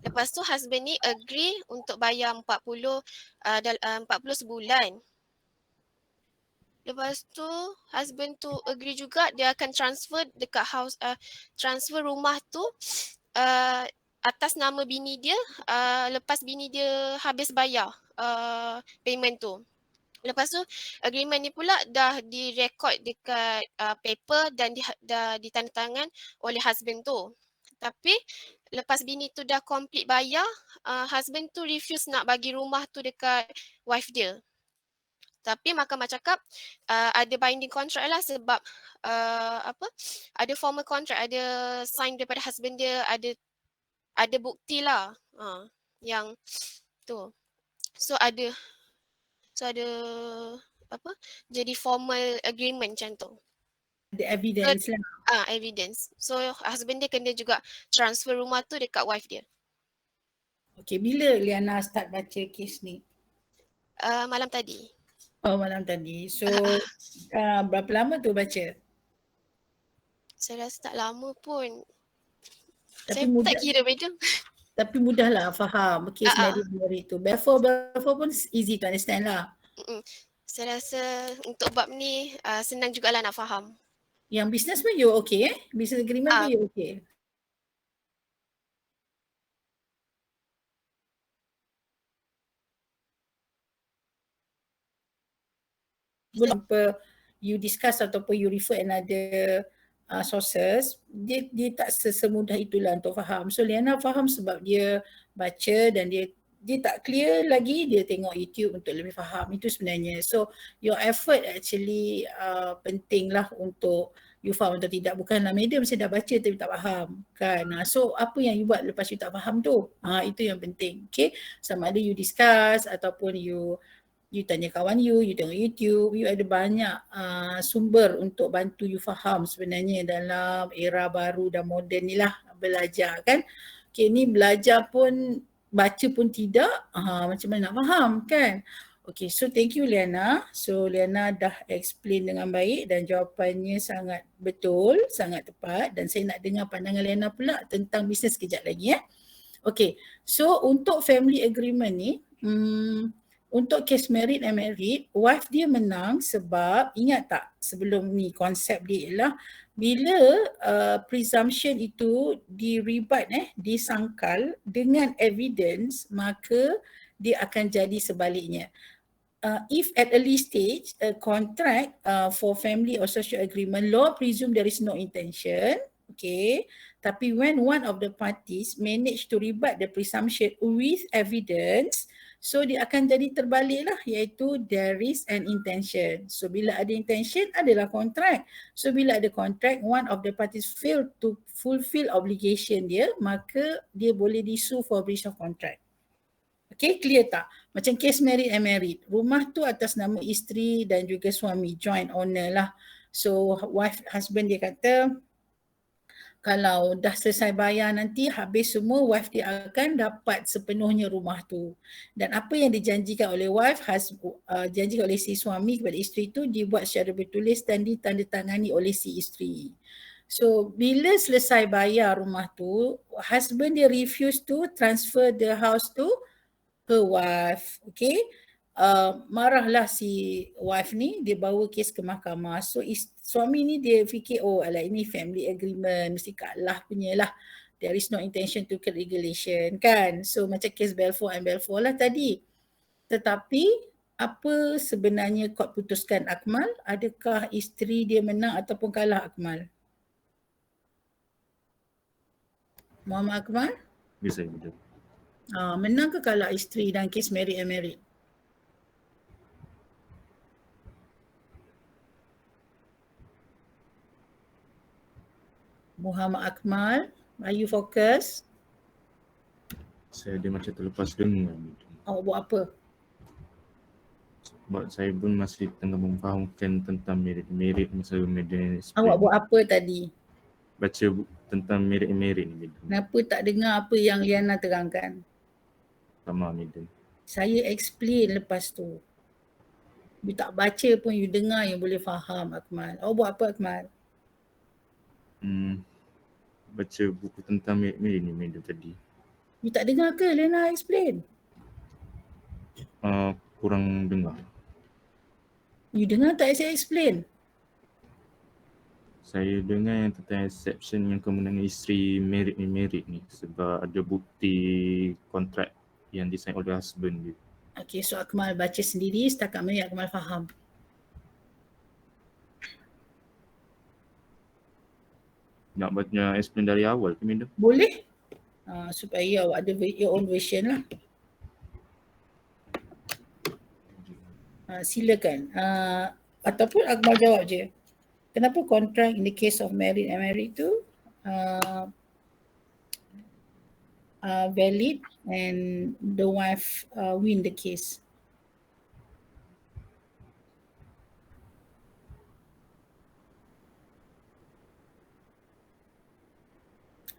Lepas tu husband ni agree untuk bayar 40 sebulan. Lepas tu husband tu agree juga dia akan transfer dekat house, transfer rumah tu atas nama bini dia lepas bini dia habis bayar payment tu. Lepas tu agreement ni pula dah direkod dekat paper dan dah ditandatangan oleh husband tu. Tapi lepas bini tu dah complete bayar, husband tu refuse nak bagi rumah tu dekat wife dia. Tapi mahkamah cakap ada binding contract lah sebab ada formal contract, ada sign daripada husband dia, ada bukti lah yang tu. So ada jadi formal agreement macam tu. The evidence lah. Evidence. So husband dia kena juga transfer rumah tu dekat wife dia. Okay, bila Liana start baca kes ni? Malam tadi. Oh, malam tadi. So berapa lama tu baca? Saya rasa tak lama pun. Tapi saya mudah, tak kira madam. Tapi mudahlah faham kes married tu. Balfour pun easy to understand lah. Saya rasa untuk bab ni senang jugalah nak faham. Yang business pun you okay Business agreement pun you okay? You discuss ataupun you refer another sources, dia tak sesemudah itulah untuk faham. So Liana faham sebab dia baca dan dia dia tak clear lagi, dia tengok YouTube untuk lebih faham. Itu sebenarnya. So your effort actually penting lah untuk you faham atau tidak. Bukanlah medium saya dah baca tapi tak faham kan. So apa yang you buat lepas you tak faham tu? Itu yang penting. Okay, sama ada you discuss ataupun you tanya kawan you tengok YouTube, you ada banyak sumber untuk bantu you faham sebenarnya dalam era baru dan moden ni lah belajar kan. Okay, ni belajar pun baca pun tidak, macam mana nak faham kan. Okay, so thank you Liana. So Liana dah explain dengan baik dan jawapannya sangat betul, sangat tepat, dan saya nak dengar pandangan Liana pula tentang bisnes kejap lagi ya. Okay, so untuk family agreement ni, untuk case married and married, wife dia menang sebab, ingat tak sebelum ni konsep dia ialah bila presumption itu disangkal dengan evidence, maka dia akan jadi sebaliknya. If at early stage a contract for family or social agreement, law presume there is no intention, okay, tapi when one of the parties manage to rebut the presumption with evidence, so dia akan jadi terbalik lah, iaitu there is an intention. So bila ada intention adalah contract. So bila ada contract, one of the parties fail to fulfill obligation dia, maka dia boleh disue for breach of contract. Okay, clear tak? Macam case married and married. Rumah tu atas nama isteri dan juga suami, joint owner lah. So husband dia kata, kalau dah selesai bayar nanti, habis semua, wife dia akan dapat sepenuhnya rumah tu. Dan apa yang dijanjikan oleh wife, janjikan oleh si suami kepada isteri tu dibuat secara bertulis dan ditandatangani oleh si isteri. So bila selesai bayar rumah tu, husband dia refuse to transfer the house to her wife. Okay. Marahlah si wife ni, dia bawa kes ke mahkamah. So suami ni dia fikir, oh alah ini family agreement, mesti kalah punya lah. There is no intention to create regulation kan. So macam kes Balfour and Balfour lah tadi. Tetapi apa sebenarnya court putuskan Akmal? Adakah isteri dia menang ataupun kalah Akmal? Muhammad Akmal? Bisa betul. Menang ke kalah isteri dan kes married and married? Muhammad Akmal, are you focus? Saya ada macam terlepas dengar. Awak buat apa? Sebab saya pun masih tengah memfahamkan tentang merit masa media. Awak buat apa tadi? Baca tentang merit ni. Kenapa tak dengar apa yang Liana terangkan? Sama media. Saya explain lepas tu. You tak baca pun you dengar, you boleh faham Akmal. Awak buat apa Akmal? Baca buku tentang media tadi. You tak dengar ke Liana explain? Kurang dengar. You dengar tak saya explain? Saya dengar yang tentang exception yang kemenangan isteri merit ni sebab ada bukti kontrak yang disign oleh husband dia. Okay, so Akmal baca sendiri setakat mana Akmal faham. Nak baca explain dari awal ke Minda? Boleh? Supaya awak ada your own version lah. Silakan. Ataupun Akmal jawab je. Kenapa contract in the case of married and married tu valid and the wife win the case?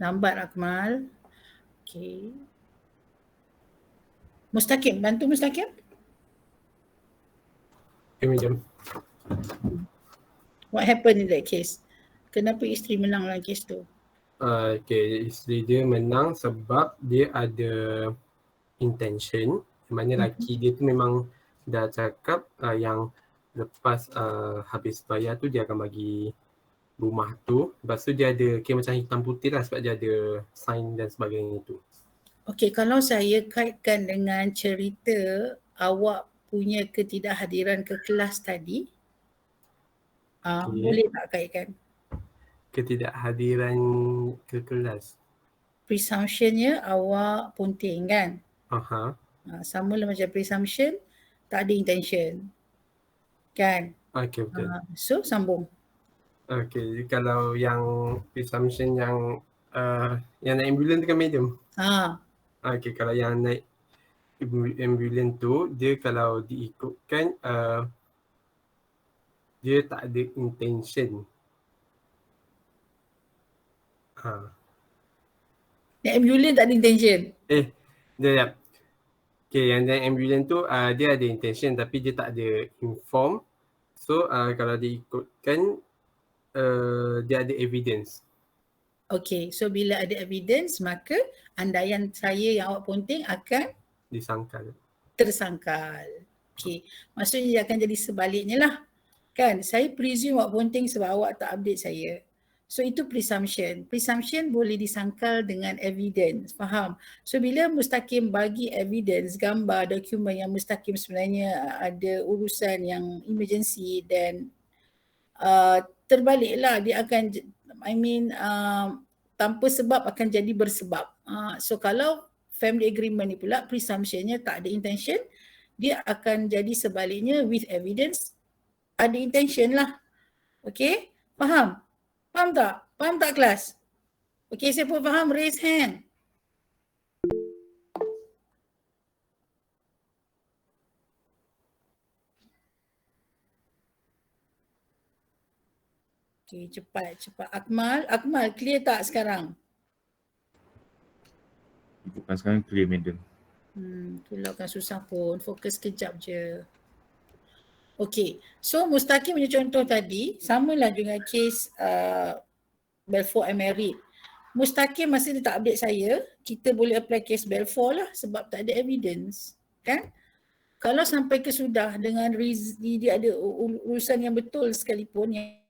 Lambat Akmal. Okay. Mustaqim, bantu Mustaqim. Okay, medium. What happened in that case? Kenapa isteri menang dalam kes tu? Okay, isteri dia menang sebab dia ada intention. Mana lelaki dia tu memang dah cakap yang lepas habis bayar tu dia akan bagi rumah tu. Lepas tu dia ada macam hitam putih lah sebab dia ada sign dan sebagainya tu. Okay, kalau saya kaitkan dengan cerita awak punya ketidakhadiran ke kelas tadi, boleh tak kaitkan? Ketidakhadiran ke kelas. Presumptionnya awak punting kan? Sama lah macam presumption, tak ada intention. Kan? Okay, betul. So sambung. Okay, kalau yang presumption yang naik ambulans tu kan madam? Okay, kalau yang naik ambulans tu, dia kalau diikutkan dia tak ada intention. Naik ambulans tak ada intention? Sekejap. Okay, yang naik ambulans tu dia ada intention tapi dia tak ada inform. So kalau diikutkan dia ada evidence. Okay, so bila ada evidence maka andaian saya yang awak ponting akan disangkal. Tersangkal. Okay, maksudnya dia akan jadi sebaliknya lah. Kan, saya presume awak ponting sebab awak tak update saya. So itu presumption. Presumption boleh disangkal dengan evidence, faham? So bila Mustaqim bagi evidence, gambar, dokumen yang Mustaqim sebenarnya ada urusan yang emergency dan terbaliklah dia akan, tanpa sebab akan jadi bersebab. So kalau family agreement ni pula presumptionnya tak ada intention, dia akan jadi sebaliknya with evidence ada intention lah. Okay, faham? Faham tak? Faham tak kelas? Okay, siapa faham raise hand. Okay, cepat. Akmal clear tak sekarang? Bukan sekarang clear madam. Itulah kan susah pun, fokus kejap je. Okay, so Mustaqim punya contoh tadi, samalah dengan kes Balfour and Merritt. Mustaqim masa dia tak update saya, kita boleh apply kes Balfour lah sebab tak ada evidence. Kan? Kalau sampai ke sudah dengan dia ada urusan yang betul sekalipun yang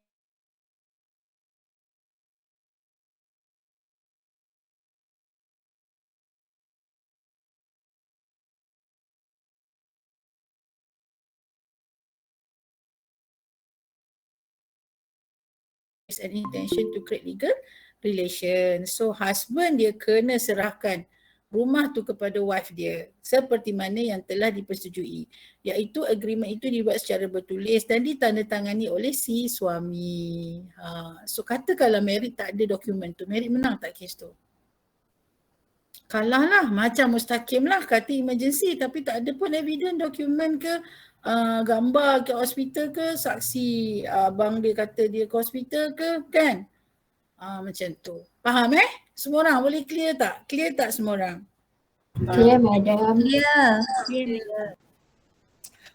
an intention to create legal relation. So husband dia kena serahkan rumah tu kepada wife dia seperti mana yang telah dipersetujui, iaitu agreement itu dibuat secara bertulis dan ditandatangani oleh si suami. So katakanlah Merit tak ada dokumen tu, Merit menang tak kes tu? Kalah lah, macam Mustaqim lah, kata emergency tapi tak ada pun evidence dokumen ke gambar ke hospital ke, saksi abang dia kata dia ke hospital ke, kan? Macam tu. Faham Semua orang boleh clear tak? Clear tak semua orang? Clear madam. Clear.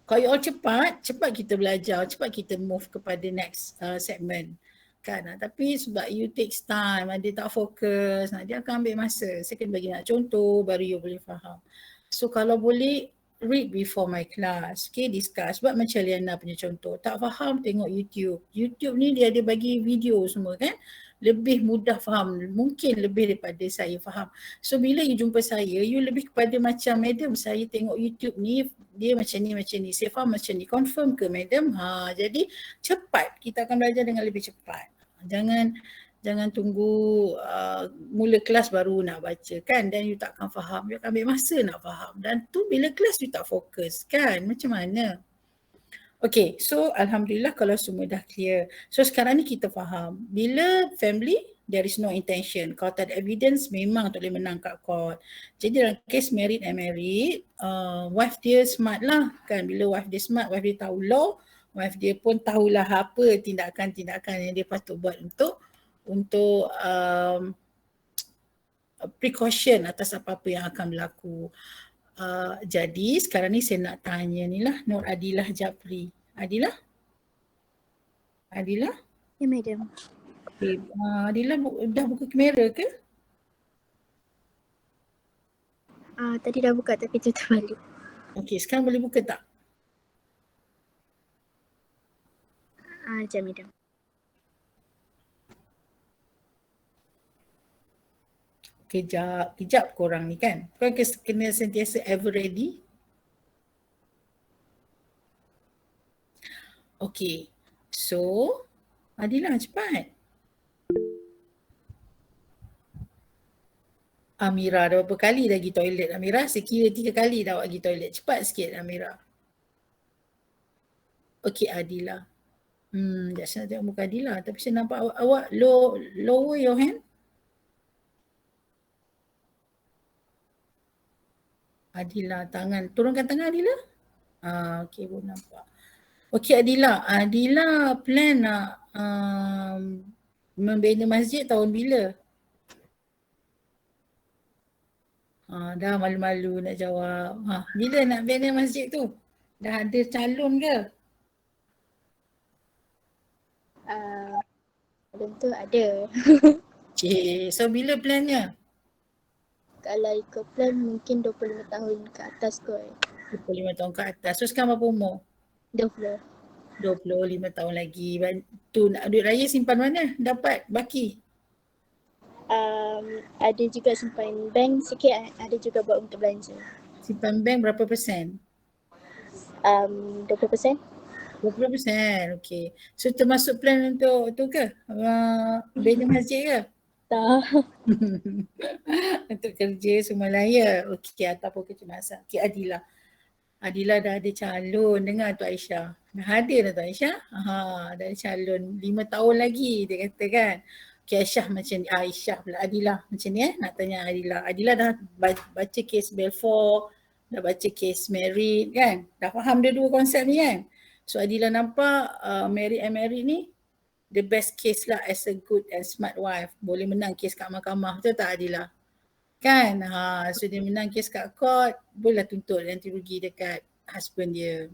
Kalau you all cepat kita belajar, cepat kita move kepada next segment. Kan? Tapi sebab you takes time, dia tak fokus, dia akan ambil masa. Saya kena bagi nak contoh baru you boleh faham. So kalau boleh read before my class, okay, discuss. Sebab macam Liana punya contoh, tak faham tengok YouTube. YouTube ni dia ada bagi video semua kan, lebih mudah faham, mungkin lebih daripada saya faham. So bila you jumpa saya, you lebih kepada macam madam, saya tengok YouTube ni, dia macam ni, saya faham macam ni, confirm ke madam? Jadi cepat, kita akan belajar dengan lebih cepat. Jangan tunggu mula kelas baru nak baca kan, dan you takkan faham, you akan ambil masa nak faham, dan tu bila kelas you tak fokus kan, macam mana? Okay, so Alhamdulillah kalau semua dah clear. So sekarang ni kita faham, bila family there is no intention, kalau tak ada evidence memang tak boleh menang kat court. Jadi dalam case Merit and Merit, wife dia smart lah kan, bila wife dia smart, wife dia tahu law, wife dia pun tahulah apa tindakan-tindakan yang dia patut buat untuk precaution atas apa-apa yang akan berlaku. Jadi sekarang ni saya nak tanya ni lah Nur Adilah Japri. Adilah? Ya madam. Okay. Adilah dah buka kamera ke? Tadi dah buka tapi tutup balik. Okay, sekarang boleh buka tak? Sekejap madam. Kejap korang ni kan. Korang kena sentiasa ever ready. Okay. So, Adilah cepat. Amira dah berapa kali dah pergi toilet? Amira sekira 3 kali dah awak pergi toilet. Cepat sikit Amira. Okey Adila. Sekejap saya nak tengok muka Adila. Tapi saya nampak awak lower your hand. Adila tangan. Turunkan tangan Adila. Okey baru nampak. Okey Adila. Adila plan nak membina masjid tahun bila? Dah malu-malu nak jawab. Bila nak bina masjid tu? Dah ada calon ke? Belum tu ada. Cik, so bila plannya? Kalau ikut plan mungkin 25 tahun ke atas kot. 25 tahun ke atas. So sekarang berapa umur? 20. 25 tahun lagi. Tu nak duit raya simpan mana? Dapat baki? Ada juga simpan bank sikit, ada juga buat untuk belanja. Simpan bank berapa persen? 20%. 20%, okey. So termasuk plan untuk tu ke? Bina masjid ke? Tak. Untuk kerja semua laya. Okey, ataupun kecemasan. Okey Adila. Adila dah ada calon. Dengar tu Aisyah. Dah ada dah tu Aisyah? Dah ada calon 5 tahun lagi dia kata kan. Okey Aisyah macam ni. Aisyah pula. Adila macam ni nak tanya Adila. Adila dah baca kes Balfour. Dah baca kes Merit kan. Dah faham dia dua konsep ni kan. So Adila nampak Merit and Merit ni the best case lah as a good and smart wife. Boleh menang kes kat mahkamah. Betul tak Adila? Kan? So dia menang kes kat court, bolehlah tuntut ganti rugi dekat husband dia.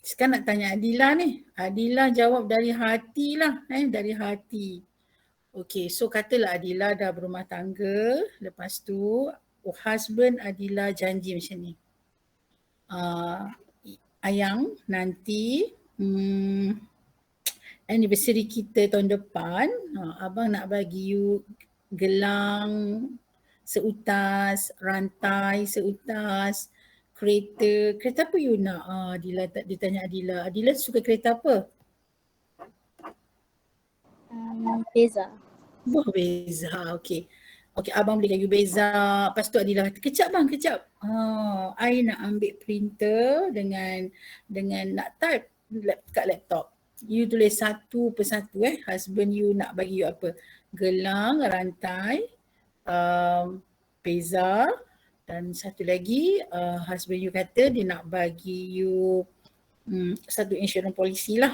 Sekarang nak tanya Adila ni. Adila jawab dari hati lah. Dari hati. Okay, so katalah Adila dah berumah tangga. Lepas tu husband Adila janji macam ni. Ayang nanti anniversary kita tahun depan, abang nak bagi you gelang seutas, rantai seutas, kereta apa you nak? Adila dia tanya Adila. Adila suka kereta apa? Beza. Beza, okey. Okey, abang belikan you Beza. Lepas tu Adila kata, kejap bang, kejap. I nak ambil printer dengan nak type kat laptop. You tulis satu persatu husband you nak bagi you apa? Gelang, rantai, Beza, dan satu lagi husband you kata dia nak bagi you satu insurans polisi lah.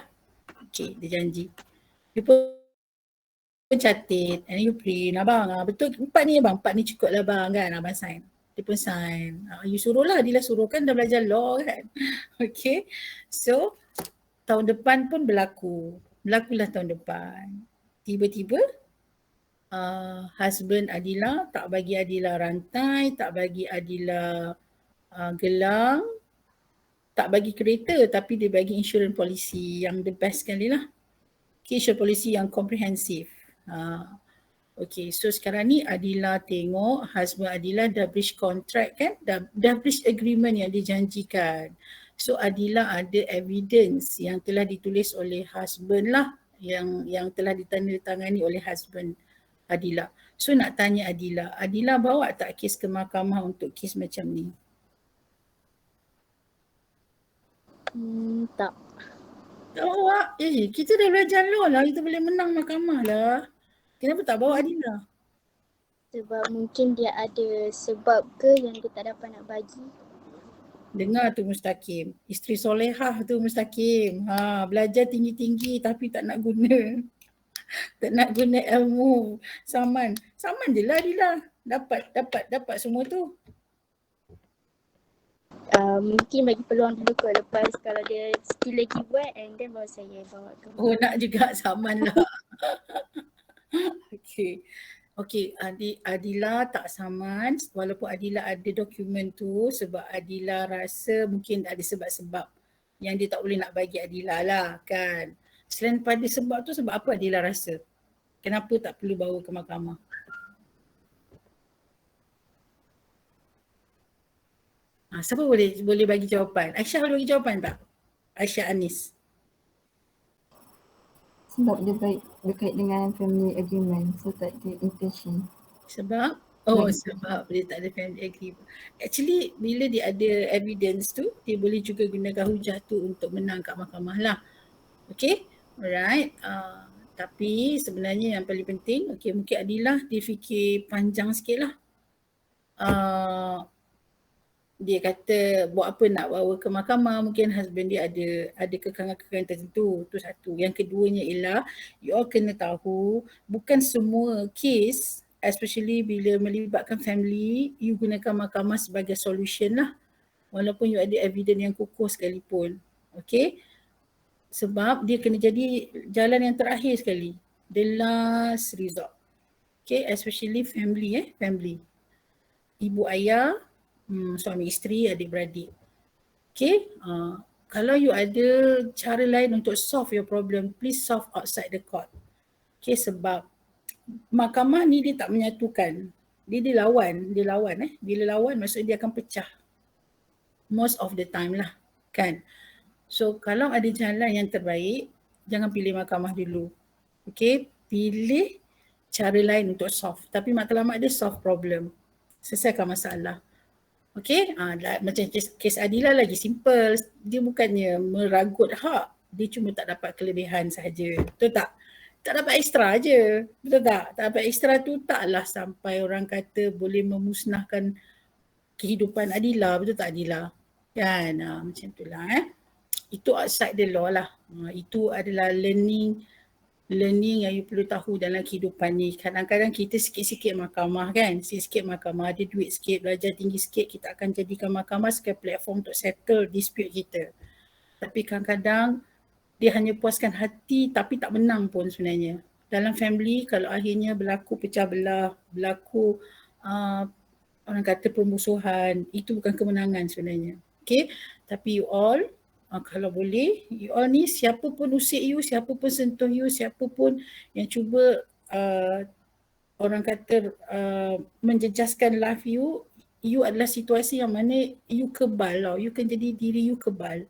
Okay, dia janji. You pun catat and you print abang. Betul 4 ni abang, 4 ni cukup lah bang kan, abang sign. Dia pun sign. You suruh lah, Adila suruh kan dah belajar law kan. Okay, so tahun depan pun berlakulah tahun depan. Tiba-tiba husband Adila tak bagi Adila rantai, tak bagi Adila gelang, tak bagi kereta, tapi dia bagi insurans polisi yang the best sekali lah. Insurans polisi yang komprehensif. Okay, so sekarang ni Adila tengok husband Adila dah breach contract kan, dah breach agreement yang dijanjikan. So Adila ada evidence yang telah ditulis oleh husband lah, yang telah ditandatangani oleh husband Adila. So nak tanya Adila, Adila bawa tak kes ke mahkamah untuk kes macam ni? Tak. Tak bawa? Kita dah belajar law lah, kita boleh menang mahkamah lah. Kenapa tak bawa Adila? Sebab mungkin dia ada sebab ke yang dia tak dapat nak bagi. Dengar tu Mustaqim. Isteri solehah tu Mustaqim. Belajar tinggi-tinggi tapi tak nak guna. Tak nak guna ilmu. Saman je lah Adila. Dapat semua tu. Mungkin bagi peluang dulu kot, lepas kalau dia still lagi buat and then baru saya bawa ke. Nak juga saman lah. Okay, Adila tak saman walaupun Adila ada dokumen tu sebab Adila rasa mungkin ada sebab-sebab yang dia tak boleh nak bagi Adila lah kan. Selain pada sebab tu, sebab apa Adila rasa? Kenapa tak perlu bawa ke mahkamah? Siapa boleh bagi jawapan? Aisyah boleh bagi jawapan tak? Aisyah Anis. Sebab dia baik berkait dengan family agreement, so tak ada intention. Sebab? Oh, sebab dia tak ada family agreement. Actually, bila dia ada evidence tu, dia boleh juga gunakan hujah tu untuk menang kat mahkamah lah. Okay, alright. Tapi sebenarnya yang paling penting, okay, mungkin Adilah dia fikir panjang sikit lah. Dia kata buat apa nak bawa ke mahkamah, mungkin husband dia ada kekangan-kekangan tertentu. Tu satu. Yang keduanya ialah you all kena tahu bukan semua kes, especially bila melibatkan family, you gunakan mahkamah sebagai solution lah. Walaupun you ada evidence yang kukuh sekalipun. Okay. Sebab dia kena jadi jalan yang terakhir sekali. The last resort. Okay, especially family family. Ibu ayah, suami isteri, adik-beradik. Okay, kalau you ada cara lain untuk solve your problem, please solve outside the court. Okay, sebab mahkamah ni dia tak menyatukan. Dia lawan. Bila lawan maksudnya dia akan pecah. Most of the time lah, kan. So kalau ada jalan yang terbaik, jangan pilih mahkamah dulu. Okay, pilih cara lain untuk solve. Tapi matlamat dia solve problem. Selesaikan masalah. Okay, macam kes Adilah lagi simple. Dia bukannya meragut hak. Dia cuma tak dapat kelebihan sahaja. Betul tak? Tak dapat ekstra je. Betul tak? Tak dapat ekstra tu taklah sampai orang kata boleh memusnahkan kehidupan Adilah. Betul tak Adilah? Kan? Macam itulah Itu outside the law lah. Itu adalah learning yang you perlu tahu dalam kehidupan ni. Kadang-kadang kita sikit-sikit mahkamah kan. Sikit-sikit mahkamah, ada duit sikit, belajar tinggi sikit, kita akan jadikan mahkamah sebagai platform untuk settle dispute kita. Tapi kadang-kadang dia hanya puaskan hati tapi tak menang pun sebenarnya. Dalam family kalau akhirnya berlaku pecah belah, berlaku orang kata permusuhan, itu bukan kemenangan sebenarnya. Okay, tapi you all kalau boleh, you all ni siapa pun usik you, siapa pun sentuh you, siapa pun yang cuba orang kata menjejaskan life you, you adalah situasi yang mana you kebal tau. You kan jadi diri you kebal.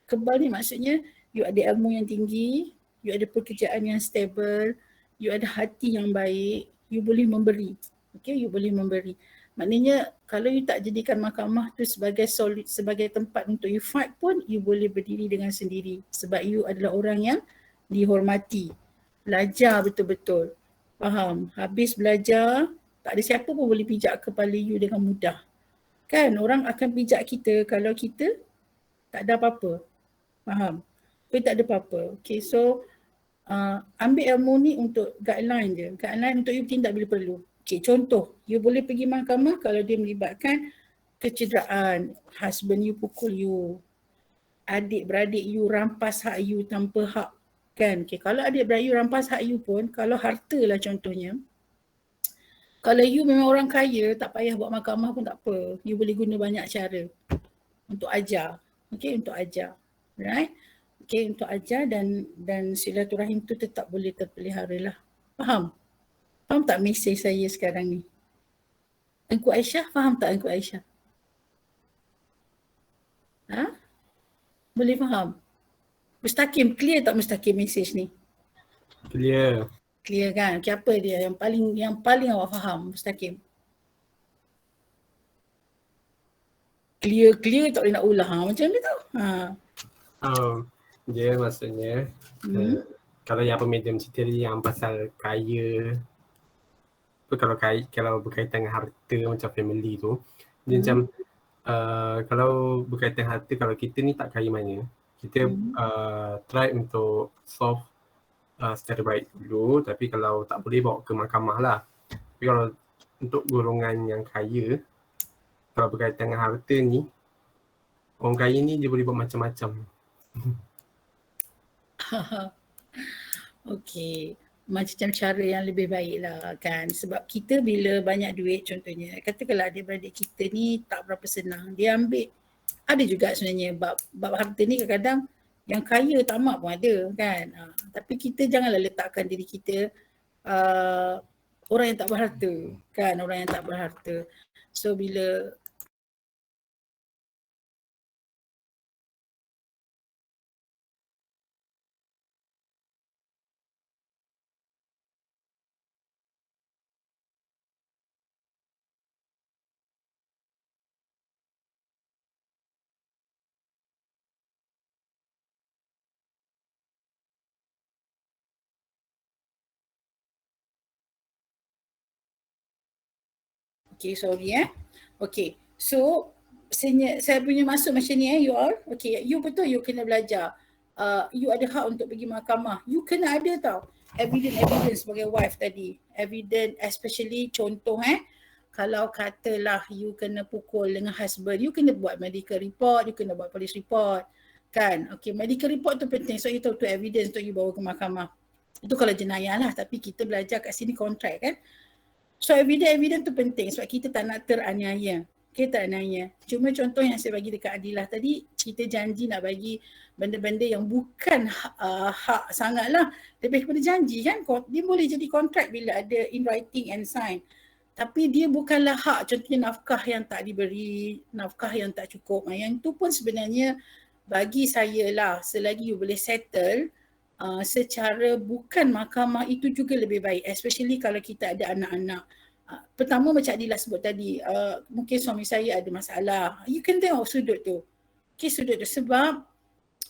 Kebal ni maksudnya you ada ilmu yang tinggi, you ada pekerjaan yang stable, you ada hati yang baik, you boleh memberi. Okay, you boleh memberi. Maknanya kalau you tak jadikan mahkamah tu sebagai tempat untuk you fight pun, you boleh berdiri dengan sendiri. Sebab you adalah orang yang dihormati. Belajar betul-betul. Faham? Habis belajar, tak ada siapa pun boleh pijak kepala you dengan mudah. Kan? Orang akan pijak kita kalau kita tak ada apa-apa. Faham? Kita tak ada apa-apa. Okay, so ambil ilmu ni untuk guideline je. Guideline untuk you tindak bila perlu. Okay, contoh, you boleh pergi mahkamah kalau dia melibatkan kecederaan, husband you pukul you, adik-beradik you rampas hak you tanpa hak, kan? Okay, kalau adik-beradik you rampas hak you pun, kalau harta lah contohnya, kalau you memang orang kaya, tak payah buat mahkamah pun tak apa. You boleh guna banyak cara untuk ajar. Okay, untuk ajar. Right? Okay, untuk ajar dan silaturahim tu tetap boleh terpelihara lah. Faham? Faham tak mesej saya sekarang ni? Engku Aisyah, faham tak Engku Aisyah? Boleh faham? Mustaqim, clear tak Mustaqim mesej ni? Clear. Clear kan? Okay, apa dia yang paling awak faham Mustaqim? Clear tak boleh nak ulang macam ni tau. Dia maksudnya kalau yang apa medium cerita dia yang pasal kaya, kalau berkaitan dengan harta macam family tu, dia macam kalau berkaitan harta, kalau kita ni tak kaya mana, kita try untuk solve secara baik dulu, tapi kalau tak boleh bawa ke mahkamah lah. Tapi kalau untuk golongan yang kaya, kalau berkaitan dengan harta ni, orang kaya ni dia boleh buat macam-macam. Okey, macam cara yang lebih baik lah kan. Sebab kita bila banyak duit contohnya, katakanlah adik-beradik kita ni tak berapa senang, dia ambil, ada juga sebenarnya bab harta ni kadang-kadang yang kaya tamak pun ada kan. Tapi kita janganlah letakkan diri kita orang yang tak berharta kan, orang yang tak berharta. So bila Okay, sorry Okay, so saya punya maksud macam ni you all. Okay, you betul you kena belajar. You ada hak untuk pergi mahkamah. You kena ada tau evidence sebagai wife tadi. Evidence especially contoh kalau katalah you kena pukul dengan husband, you kena buat medical report, you kena buat police report. Kan? Okay, medical report tu penting. So you tahu tu evidence untuk you bawa ke mahkamah. Itu kalau jenayah lah, tapi kita belajar kat sini kontrak kan. So evidence tu penting sebab kita tak nak teraniaya. Kita tak aniaya. Cuma contoh yang saya bagi dekat Adilah tadi, kita janji nak bagi benda-benda yang bukan hak sangat lah. Lebih kepada janji kan. Dia boleh jadi kontrak bila ada in writing and sign. Tapi dia bukanlah hak, contohnya nafkah yang tak diberi, nafkah yang tak cukup. Yang tu pun sebenarnya bagi saya lah, selagi you boleh settle secara bukan mahkamah itu juga lebih baik. Especially kalau kita ada anak-anak. Pertama macam Adilah sebut tadi, mungkin suami saya ada masalah. You can tengok sudut tu. Okay, sudut tu. Sebab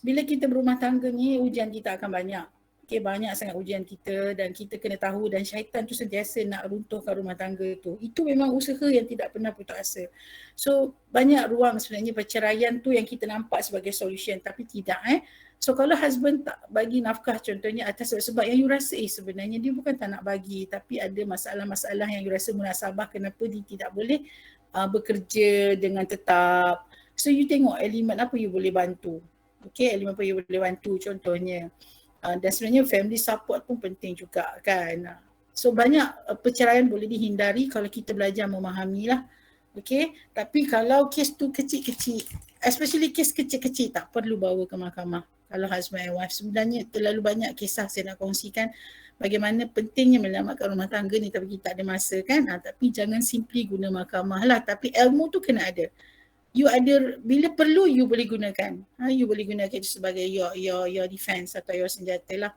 bila kita berumah tangga ni, ujian kita akan banyak. Okay, banyak sangat ujian kita dan kita kena tahu dan syaitan tu sentiasa nak runtuhkan rumah tangga tu. Itu memang usaha yang tidak pernah putus asa. So, banyak ruang sebenarnya perceraian tu yang kita nampak sebagai solution tapi tidak So kalau husband tak bagi nafkah contohnya atas sebab yang you rasa sebenarnya dia bukan tak nak bagi tapi ada masalah-masalah yang you rasa munasabah kenapa dia tidak boleh bekerja dengan tetap. So you tengok elemen apa you boleh bantu. Okay, elemen apa you boleh bantu contohnya. Dan sebenarnya family support pun penting juga kan. So banyak perceraian boleh dihindari kalau kita belajar memahami lah. Okay, tapi kalau kes tu kecil-kecil, especially kes kecil-kecil tak perlu bawa ke mahkamah. Kalau husband and wife, sebenarnya terlalu banyak kisah saya nak kongsikan bagaimana pentingnya menyelamatkan rumah tangga ni tapi kita tak ada masa kan. Tapi jangan simply guna mahkamah lah, tapi ilmu tu kena ada. You ada, bila perlu you boleh gunakan. You boleh gunakan itu sebagai your defense atau your senjata lah.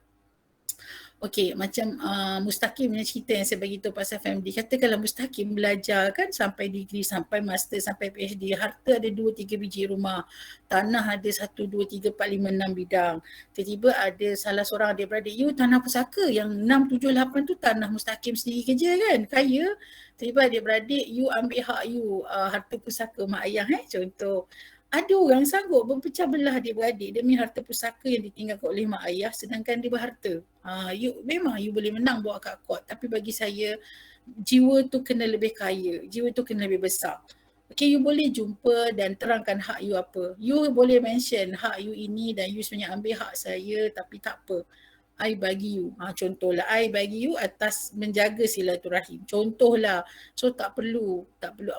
Okay, macam Mustaqim punya cerita yang saya bagi tahu pasal family. Katakanlah Mustaqim belajar kan sampai degree, sampai master, sampai PhD. Harta ada 2-3 biji rumah. Tanah ada 1, 2, 3, 4, 5, 6 bidang. Tiba-tiba ada salah seorang adik-beradik, you tanah pusaka yang 6, 7, 8 tu tanah Mustaqim sendiri kerja kan, kaya. Tiba-tiba adik-beradik, you ambil hak you, harta pusaka mak ayah contoh. Ada orang sanggup berpecah belah adik-beradik demi harta pusaka yang ditinggalkan oleh mak ayah sedangkan dia berharta. Memang you boleh menang bawa kat court tapi bagi saya jiwa tu kena lebih kaya, jiwa tu kena lebih besar. Okay, you boleh jumpa dan terangkan hak you apa. You boleh mention hak you ini dan you sebenarnya ambil hak saya tapi tak apa. I bagi you. Contohlah, I bagi you atas menjaga silaturahim. Contohlah. So tak perlu.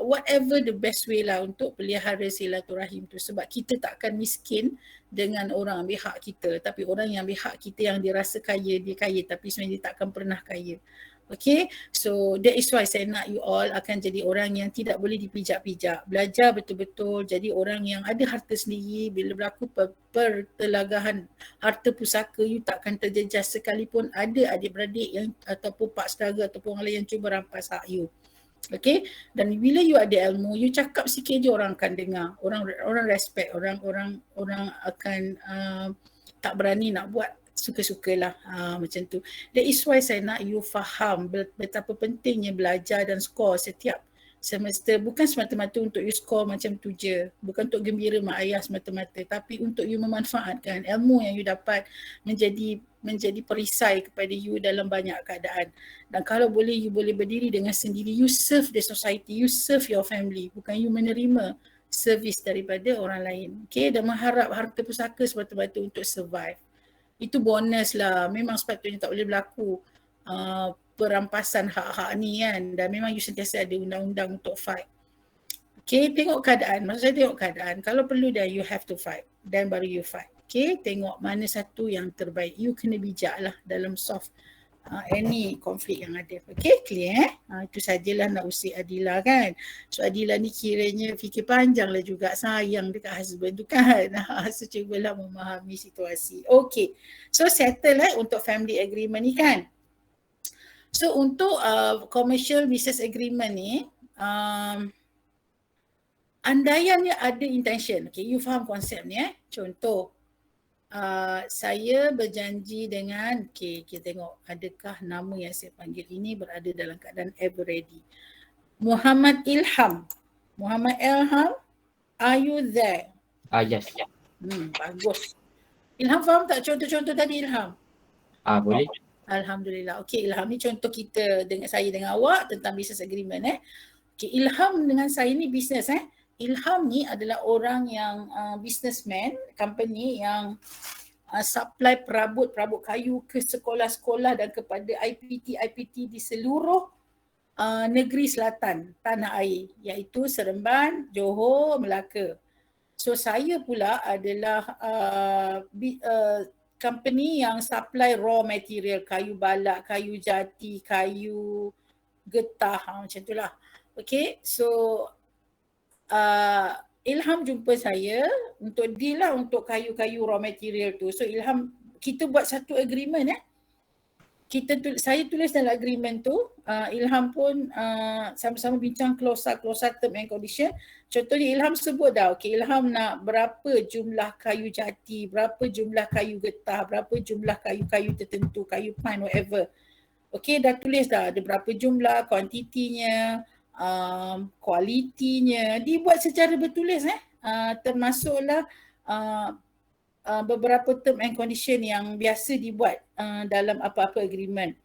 Whatever the best way lah untuk pelihara silaturahim tu. Sebab kita takkan miskin dengan orang ambil hak kita. Tapi orang yang ambil hak kita yang dia rasa kaya, dia kaya. Tapi sebenarnya dia takkan pernah kaya. Okay, so that is why saya nak you all akan jadi orang yang tidak boleh dipijak-pijak. Belajar betul-betul jadi orang yang ada harta sendiri. Bila berlaku pertelagahan harta pusaka, you takkan terjejas sekalipun ada adik-beradik yang ataupun pak saudara ataupun orang lain yang cuba rampas hak you. Okay, dan bila you ada ilmu, you cakap sikit je orang akan dengar. Orang respect, orang akan tak berani nak buat suka-sukalah macam tu. That is why saya nak you faham betapa pentingnya belajar dan skor setiap semester. Bukan semata-mata untuk you skor macam tu je. Bukan untuk gembira mak ayah semata-mata. Tapi untuk you memanfaatkan ilmu yang you dapat menjadi perisai kepada you dalam banyak keadaan. Dan kalau boleh you boleh berdiri dengan sendiri. You serve the society. You serve your family. Bukan you menerima servis daripada orang lain. Okay, dan mengharap harta pusaka semata-mata untuk survive. Itu bonus lah. Memang sepatutnya tak boleh berlaku perampasan hak-hak ni kan. Dan memang you sentiasa ada undang-undang untuk fight. Okay, tengok keadaan. Maksud saya tengok keadaan. Kalau perlu then you have to fight. Dan baru you fight. Okay, tengok mana satu yang terbaik. You kena bijak lah dalam solve any konflik yang ada. Okay, clear itu sajalah nak usik Adilah kan. So Adilah ni kiranya fikir panjang lah juga, sayang dekat husband tu kan. So cubalah memahami situasi. Okay, so settle untuk family agreement ni kan. So untuk commercial business agreement ni, andaiannya ada intention. Okay, you faham konsep ni contoh. Saya berjanji dengan, okay, kita tengok adakah nama yang saya panggil ini berada dalam keadaan ever ready. Muhammad Ilham. Muhammad Ilham, are you there? Yes. Bagus. Ilham faham tak contoh-contoh tadi Ilham? Boleh. Alhamdulillah. Okey, Ilham ni contoh kita dengan saya dengan awak tentang business agreement Okey, Ilham dengan saya ni business Ilham ni adalah orang yang businessman, company yang supply perabot-perabot kayu ke sekolah-sekolah dan kepada IPT di seluruh negeri selatan tanah air, iaitu Seremban, Johor, Melaka. So saya pula adalah company yang supply raw material, kayu balak, kayu jati, kayu getah, macam itulah. Okay, so Ilham jumpa saya untuk deal lah untuk kayu-kayu raw material tu. So Ilham, kita buat satu agreement saya tulis dalam agreement tu, Ilham pun sama-sama bincang klausa term and condition. Contohnya Ilham sebut dah, okay, Ilham nak berapa jumlah kayu jati, berapa jumlah kayu getah, berapa jumlah kayu-kayu tertentu, kayu pine, whatever. Okay, dah tulis dah ada berapa jumlah, kuantitinya, kualitinya, dibuat secara bertulis termasuklah beberapa term and condition yang biasa dibuat dalam apa-apa agreement.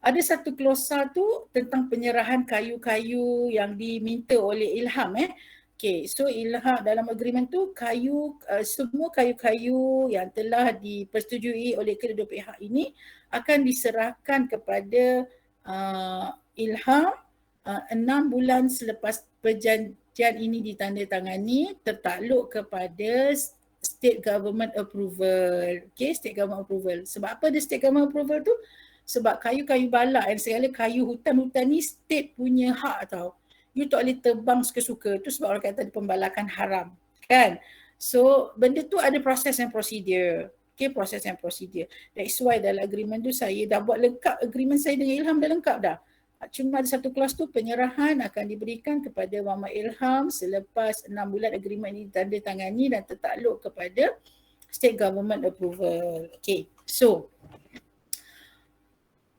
Ada satu klausa tu tentang penyerahan kayu-kayu yang diminta oleh Ilham. Okay, so Ilham dalam agreement tu semua kayu-kayu yang telah dipersetujui oleh kedua pihak ini akan diserahkan kepada Ilham 6 bulan selepas perjanjian ini ditandatangani, tertakluk kepada state government approval. Okay, state government approval. Sebab apa ada state government approval tu? Sebab kayu-kayu balak dan segala kayu hutan-hutan ni state punya hak tau. You tak boleh tebang suka-suka. Tu sebab orang kata ada pembalakan haram. Kan? So benda tu ada proses and procedure. Okay, proses and procedure. That's why dalam agreement tu saya dah buat lengkap, agreement saya dengan Ilham dah lengkap dah. Cuma ada satu clause tu, penyerahan akan diberikan kepada Muhammad Ilham selepas 6 bulan agreement ini ditandatangani dan tertakluk kepada state government approval. Okay, so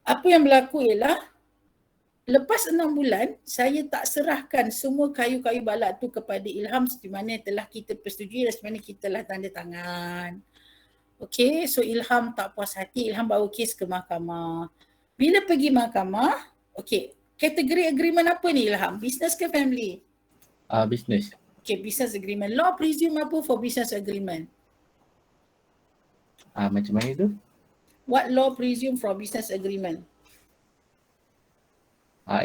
apa yang berlaku ialah lepas 6 bulan saya tak serahkan semua kayu-kayu balak tu kepada Ilham seperti mana telah kita persetujui dan seperti mana kita telah tanda tangan. Okay, so Ilham tak puas hati, Ilham bawa kes ke mahkamah. Bila pergi mahkamah, okay, kategori agreement apa ni Ilham? Business ke family? Business. Okay, business agreement. Law presume apa for business agreement? Macam mana tu? What law presume for business agreement?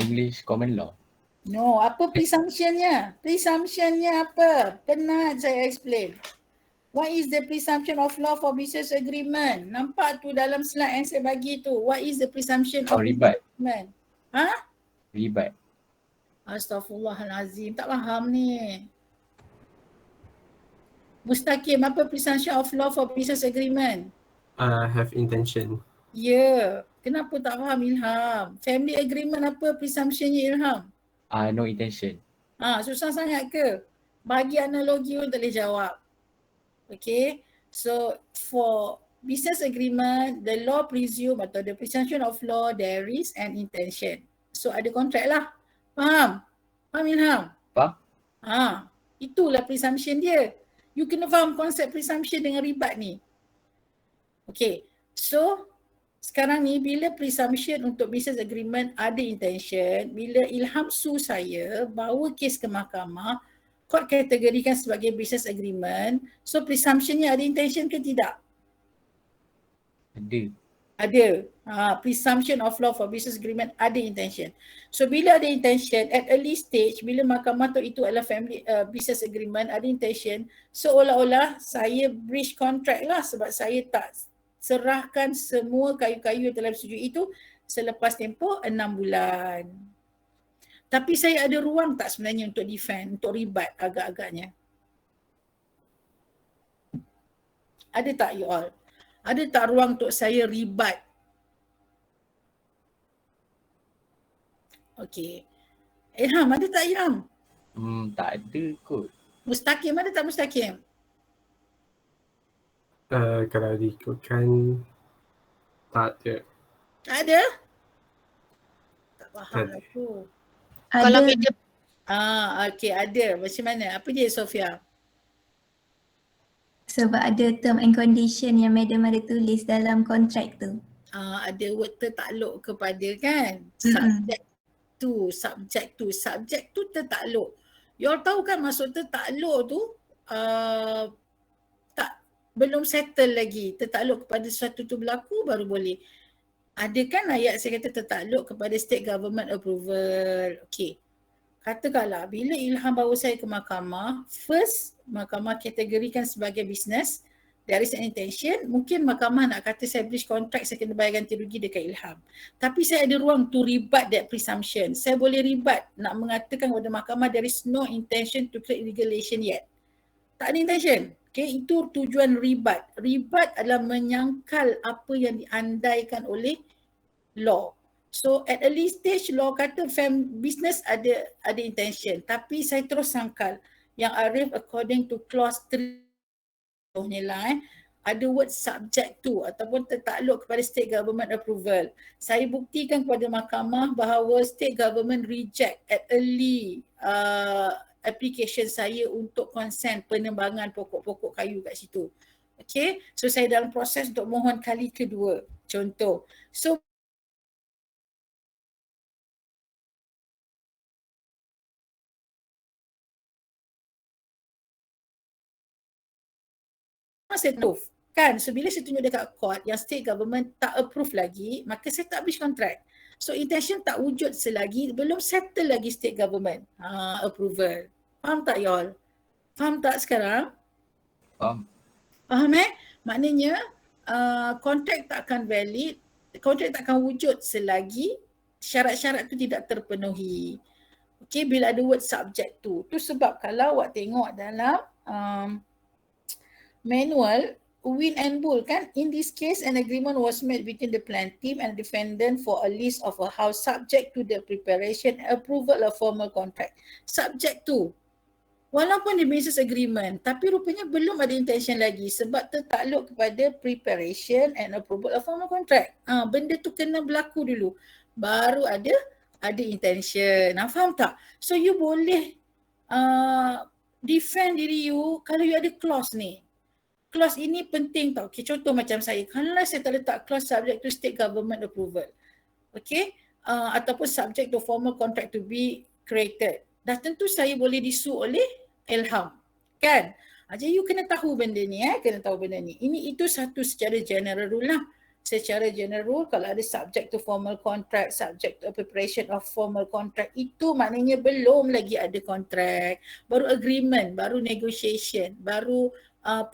English common law. No, apa presumptionnya? Presumptionnya apa? Penat saya explain. What is the presumption of law for business agreement? Nampak tu dalam slide yang saya bagi tu. What is the presumption of ribat. agreement? Ribat. Astaghfirullahalazim, tak faham ni. Mustaqim, apa presumption of law for business agreement? Have intention. Ya, kenapa tak faham Ilham? Family agreement apa presumptionnya Ilham? No intention. Susah sangat ke? Bagi analogi pun tak boleh jawab. Okay, so for business agreement, the law presume atau the presumption of law, there is an intention. So ada kontrak lah. Faham? Faham Ilham? Faham. Itulah presumption dia. You kena faham konsep presumption dengan ribat ni. Okay, so sekarang ni bila presumption untuk business agreement ada intention, bila Ilham sue saya, bawa kes ke mahkamah, court kategorikan sebagai business agreement, so presumptionnya ada intention ke tidak? Ada. Presumption of law for business agreement ada intention. So bila ada intention, at early stage, bila mahkamah tahu itu adalah family business agreement, ada intention, seolah-olah saya breach contract lah sebab saya tak serahkan semua kayu-kayu yang telah disetujui itu selepas tempoh 6 bulan. Tapi saya ada ruang tak sebenarnya untuk defend, untuk ribat agak-agaknya? Ada tak you all? Ada tak ruang untuk saya ribat? Okay. Ilham, ada tak Ilham? Tak ada kot. Mustaqim, ada tak Mustaqim? Kalau diikutkan, tak ada. Tak ada? Tak faham aku. Kalau Ada. madam Okey, ada. Macam mana? Apa dia Sofia? Sebab ada term and condition yang madam ada tulis dalam kontrak tu. Ada word tertakluk kepada kan? Mm-mm. Subject tu tertakluk. You all tahu kan maksud tertakluk tu belum settle lagi. Tertakluk kepada sesuatu tu berlaku baru boleh. Ada kan ayat saya kata tertakluk kepada state government approval. Okey. Katakanlah bila Ilham bawa saya ke mahkamah, first mahkamah kategorikan sebagai business, there is an intention, mungkin mahkamah nak kata saya breach contract, saya kena bayar ganti rugi dekat Ilham. Tapi saya ada ruang to rebut that presumption. Saya boleh rebut, nak mengatakan kepada mahkamah there is no intention to create regulation yet. Tak ada intention. Okay, itu tujuan rebut. Rebut adalah menyangkal apa yang diandaikan oleh law. So at early stage law kata business ada intention, tapi saya terus sangkal yang Arif according to clause 3 ada word subject to ataupun tertakluk kepada state government approval. Saya buktikan kepada mahkamah bahawa state government reject at early application saya untuk consent penembangan pokok-pokok kayu kat situ. Okay, so saya dalam proses untuk mohon kali kedua. Contoh. So saya approve kan, so bila saya tunjuk dekat court yang state government tak approve lagi, maka saya tak breach contract. So intention tak wujud selagi belum settle lagi state government approval. Faham tak y'all? Faham tak sekarang? Faham. Faham maknanya kontrak tak akan valid, kontrak tak akan wujud selagi syarat-syarat tu tidak terpenuhi. Okay, bila ada word subject tu sebab kalau awak tengok dalam manual Win and Bull kan, in this case an agreement was made between the plaintiff and defendant for a lease of a house subject to the preparation and approval of formal contract. Subject to, walaupun di business agreement tapi rupanya belum ada intention lagi sebab tertakluk kepada preparation and approval of formal contract. Benda tu kena berlaku dulu baru ada intention. Faham tak? So you boleh defend diri you kalau you ada clause ni. Clause ini penting tau. Okay, contoh macam saya, kalau saya tak letak clause subject to state government approval, okay, ataupun subject to formal contract to be created, dah tentu saya boleh disu oleh Ilham, kan? Jadi you kena tahu benda ni, kena tahu benda ni. Ini itu satu secara general rule lah. Secara general kalau ada subject to formal contract, subject to preparation of formal contract, itu maknanya belum lagi ada kontrak, baru agreement, baru negotiation, baru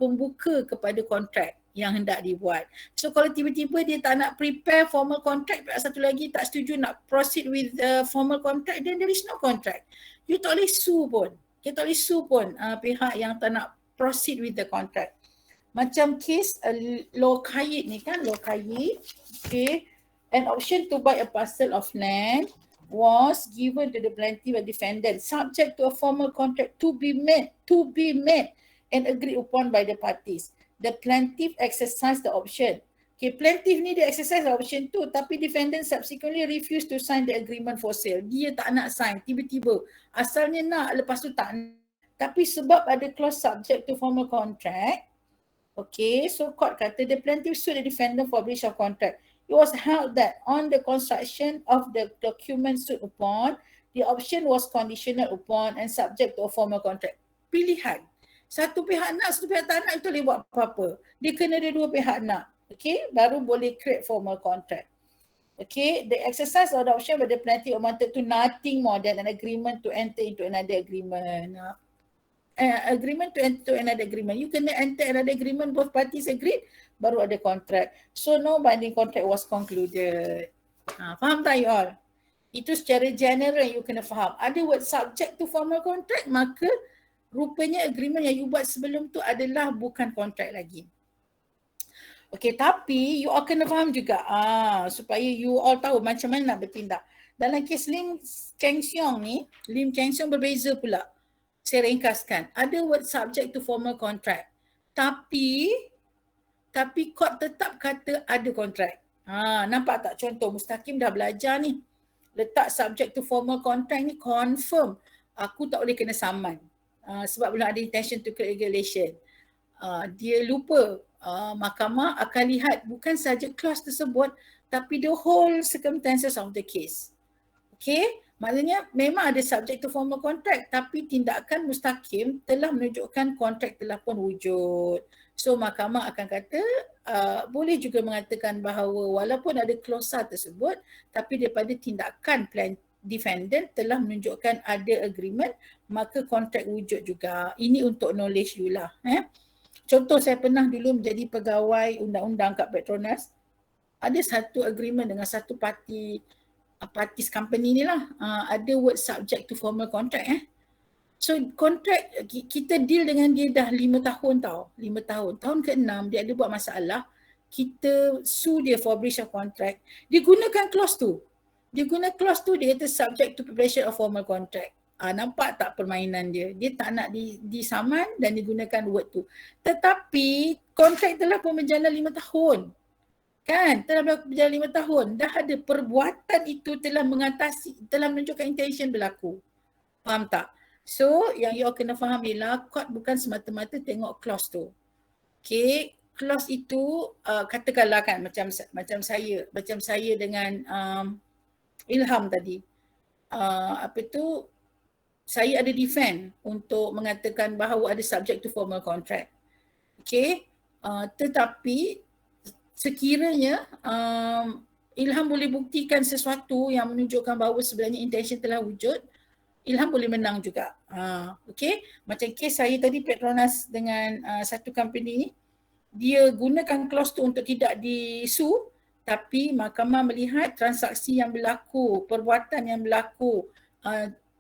pembuka kepada kontrak yang hendak dibuat. So kalau tiba-tiba dia tak nak prepare formal contract, pihak satu lagi tak setuju nak proceed with formal contract, then there is no contract. You tak boleh sue pun. You tak boleh sue pun pihak yang tak nak proceed with the contract. Macam case law kayit ni kan, law kayit, okay, an option to buy a parcel of land was given to the plaintiff and defendant subject to a formal contract to be made and agreed upon by the parties. The plaintiff exercised the option. Okay, plaintiff ni dia exercise the option tu tapi defendant subsequently refused to sign the agreement for sale. Dia tak nak sign tiba-tiba. Asalnya nak, lepas tu tak nak. Tapi sebab ada clause subject to formal contract, okay, so court kata the plaintiff sued the defendant for breach of contract. It was held that on the construction of the document sued upon, the option was conditional upon and subject to a formal contract. Pilihan. Satu pihak nak, satu pihak tak nak, itu boleh buat apa-apa. Dia kena ada dua pihak nak. Okay, baru boleh create formal contract. Okay, the exercise of the option by the plaintiff amounted to nothing more than an agreement to enter into another agreement. Agreement to enter another agreement. You kena enter another agreement, both parties agreed, baru ada contract. So no binding contract was concluded. Faham tak you all? Itu secara general you kena faham. Ada word subject to formal contract, maka rupanya agreement yang you buat sebelum tu adalah bukan kontrak lagi. Okay, tapi you all kena faham juga supaya you all tahu macam mana nak bertindak. Dalam kes Lim Cheng Siong ni, Lim Cheng Siong berbeza pula. Saya ringkaskan. Ada word subject to formal contract. Tapi court tetap kata ada kontrak. Nampak tak contoh Mustaqim dah belajar ni. letak subject to formal contract ni confirm aku tak boleh kena saman. Sebab belum ada intention to create regulation. Dia lupa, mahkamah akan lihat bukan saja clause tersebut tapi the whole circumstances of the case. Okay, maknanya memang ada subject to formal contract tapi tindakan mustaqim telah menunjukkan kontrak telah pun wujud. So mahkamah akan kata boleh juga mengatakan bahawa walaupun ada klausa tersebut tapi daripada tindakan defendant telah menunjukkan ada agreement, maka kontrak wujud juga. Ini untuk knowledge you lah. Contoh, saya pernah dulu menjadi pegawai undang-undang kat Petronas. Ada satu agreement dengan satu parties company ni lah. Ada word subject to formal contract. So kontrak kita deal dengan dia dah 5 tahun tau. 5 tahun. Tahun ke-6 dia ada buat masalah. Kita sue dia for breach of contract. Dia gunakan clause tu. Dia kata subject to preparation of formal contract. Nampak tak permainan dia? Dia tak nak disaman dan digunakan word tu. Tetapi kontrak telah pun berjalan 5 tahun. Kan? Telah berjalan 5 tahun. Dah ada perbuatan itu telah menunjukkan intention berlaku. Faham tak? So, yang you all kena faham ialah court bukan semata-mata tengok clause tu. Okay, clause itu katakanlah kan macam saya dengan Ilham tadi. Saya ada defend untuk mengatakan bahawa ada subject to formal contract. Okay, tetapi sekiranya Ilham boleh buktikan sesuatu yang menunjukkan bahawa sebenarnya intention telah wujud, Ilham boleh menang juga. Okay, macam kes saya tadi Petronas dengan satu company ni, dia gunakan clause tu untuk tidak disu, tapi mahkamah melihat transaksi yang berlaku, perbuatan yang berlaku,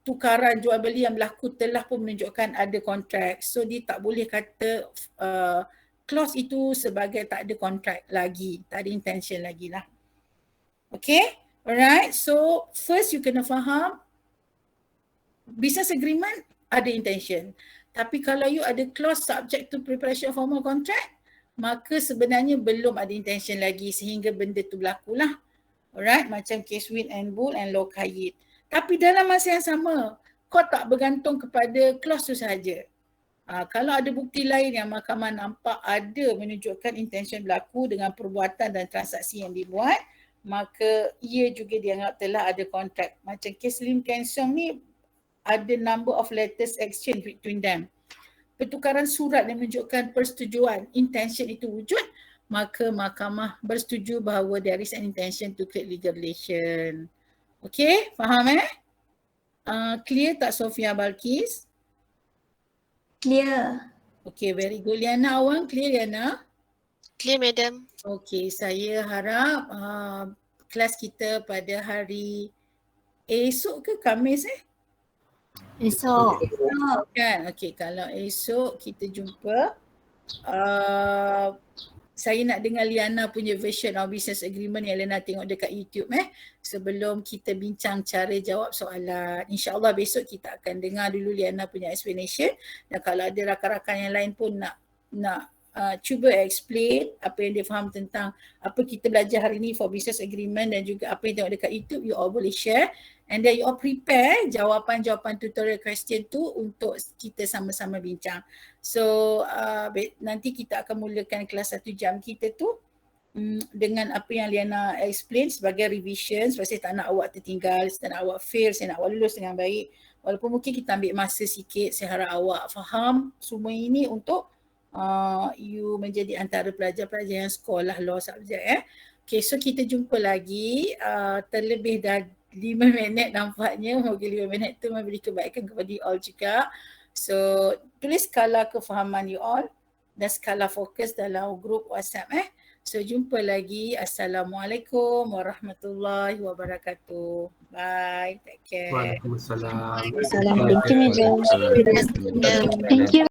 tukaran jual beli yang berlaku telah pun menunjukkan ada kontrak. So dia tak boleh kata clause itu sebagai tak ada kontrak lagi, tak ada intention lagi lah. Okay, alright. So first you kena faham business agreement ada intention. Tapi kalau you ada clause subject to preparation of formal contract, maka sebenarnya belum ada intention lagi sehingga benda tu berlaku lah. Alright, macam case Win and Bull and Law Kayid. Tapi dalam masa yang sama, court tak bergantung kepada clause tu sahaja. Kalau ada bukti lain yang mahkamah nampak ada menunjukkan intention berlaku dengan perbuatan dan transaksi yang dibuat, maka ia juga dianggap telah ada kontrak. Macam case Lim Keng Siong ni, ada number of letters exchange between them. Pertukaran surat yang menunjukkan persetujuan, intention itu wujud, maka mahkamah bersetuju bahawa there is an intention to create legal relation. Okay, faham clear tak Sofia Balkis? Clear. Okay, very good. Liana Awang, clear Liana? Clear, madam. Okay, saya harap kelas kita pada hari esok ke Khamis Esok. Kan? Okay, kalau esok kita jumpa, saya nak dengar Liana punya version of business agreement yang Liana tengok dekat YouTube sebelum kita bincang cara jawab soalan. InsyaAllah besok kita akan dengar dulu Liana punya explanation, dan kalau ada rakan-rakan yang lain pun nak cuba explain apa yang dia faham tentang apa kita belajar hari ni for business agreement dan juga apa yang tengok dekat YouTube, you all boleh share. And then you all prepare jawapan-jawapan tutorial question tu untuk kita sama-sama bincang. So nanti kita akan mulakan kelas 1 jam kita tu dengan apa yang Liana explain sebagai revision, sebab saya tak nak awak tertinggal, saya tak nak awak fail, saya nak awak lulus dengan baik. Walaupun mungkin kita ambil masa sikit, saya harap awak faham semua ini untuk you menjadi antara pelajar-pelajar yang sekolah law subject. Okay, so kita jumpa lagi terlebih dah 5 minit nampaknya. Moga 5 minit tu memberi kebaikan kepada you all juga. So tulis skala kefahaman you all dan skala fokus dalam grup WhatsApp. So jumpa lagi. Assalamualaikum warahmatullahi wabarakatuh. Bye. Take care. Waalaikumsalam. Assalamualaikum. Thank you.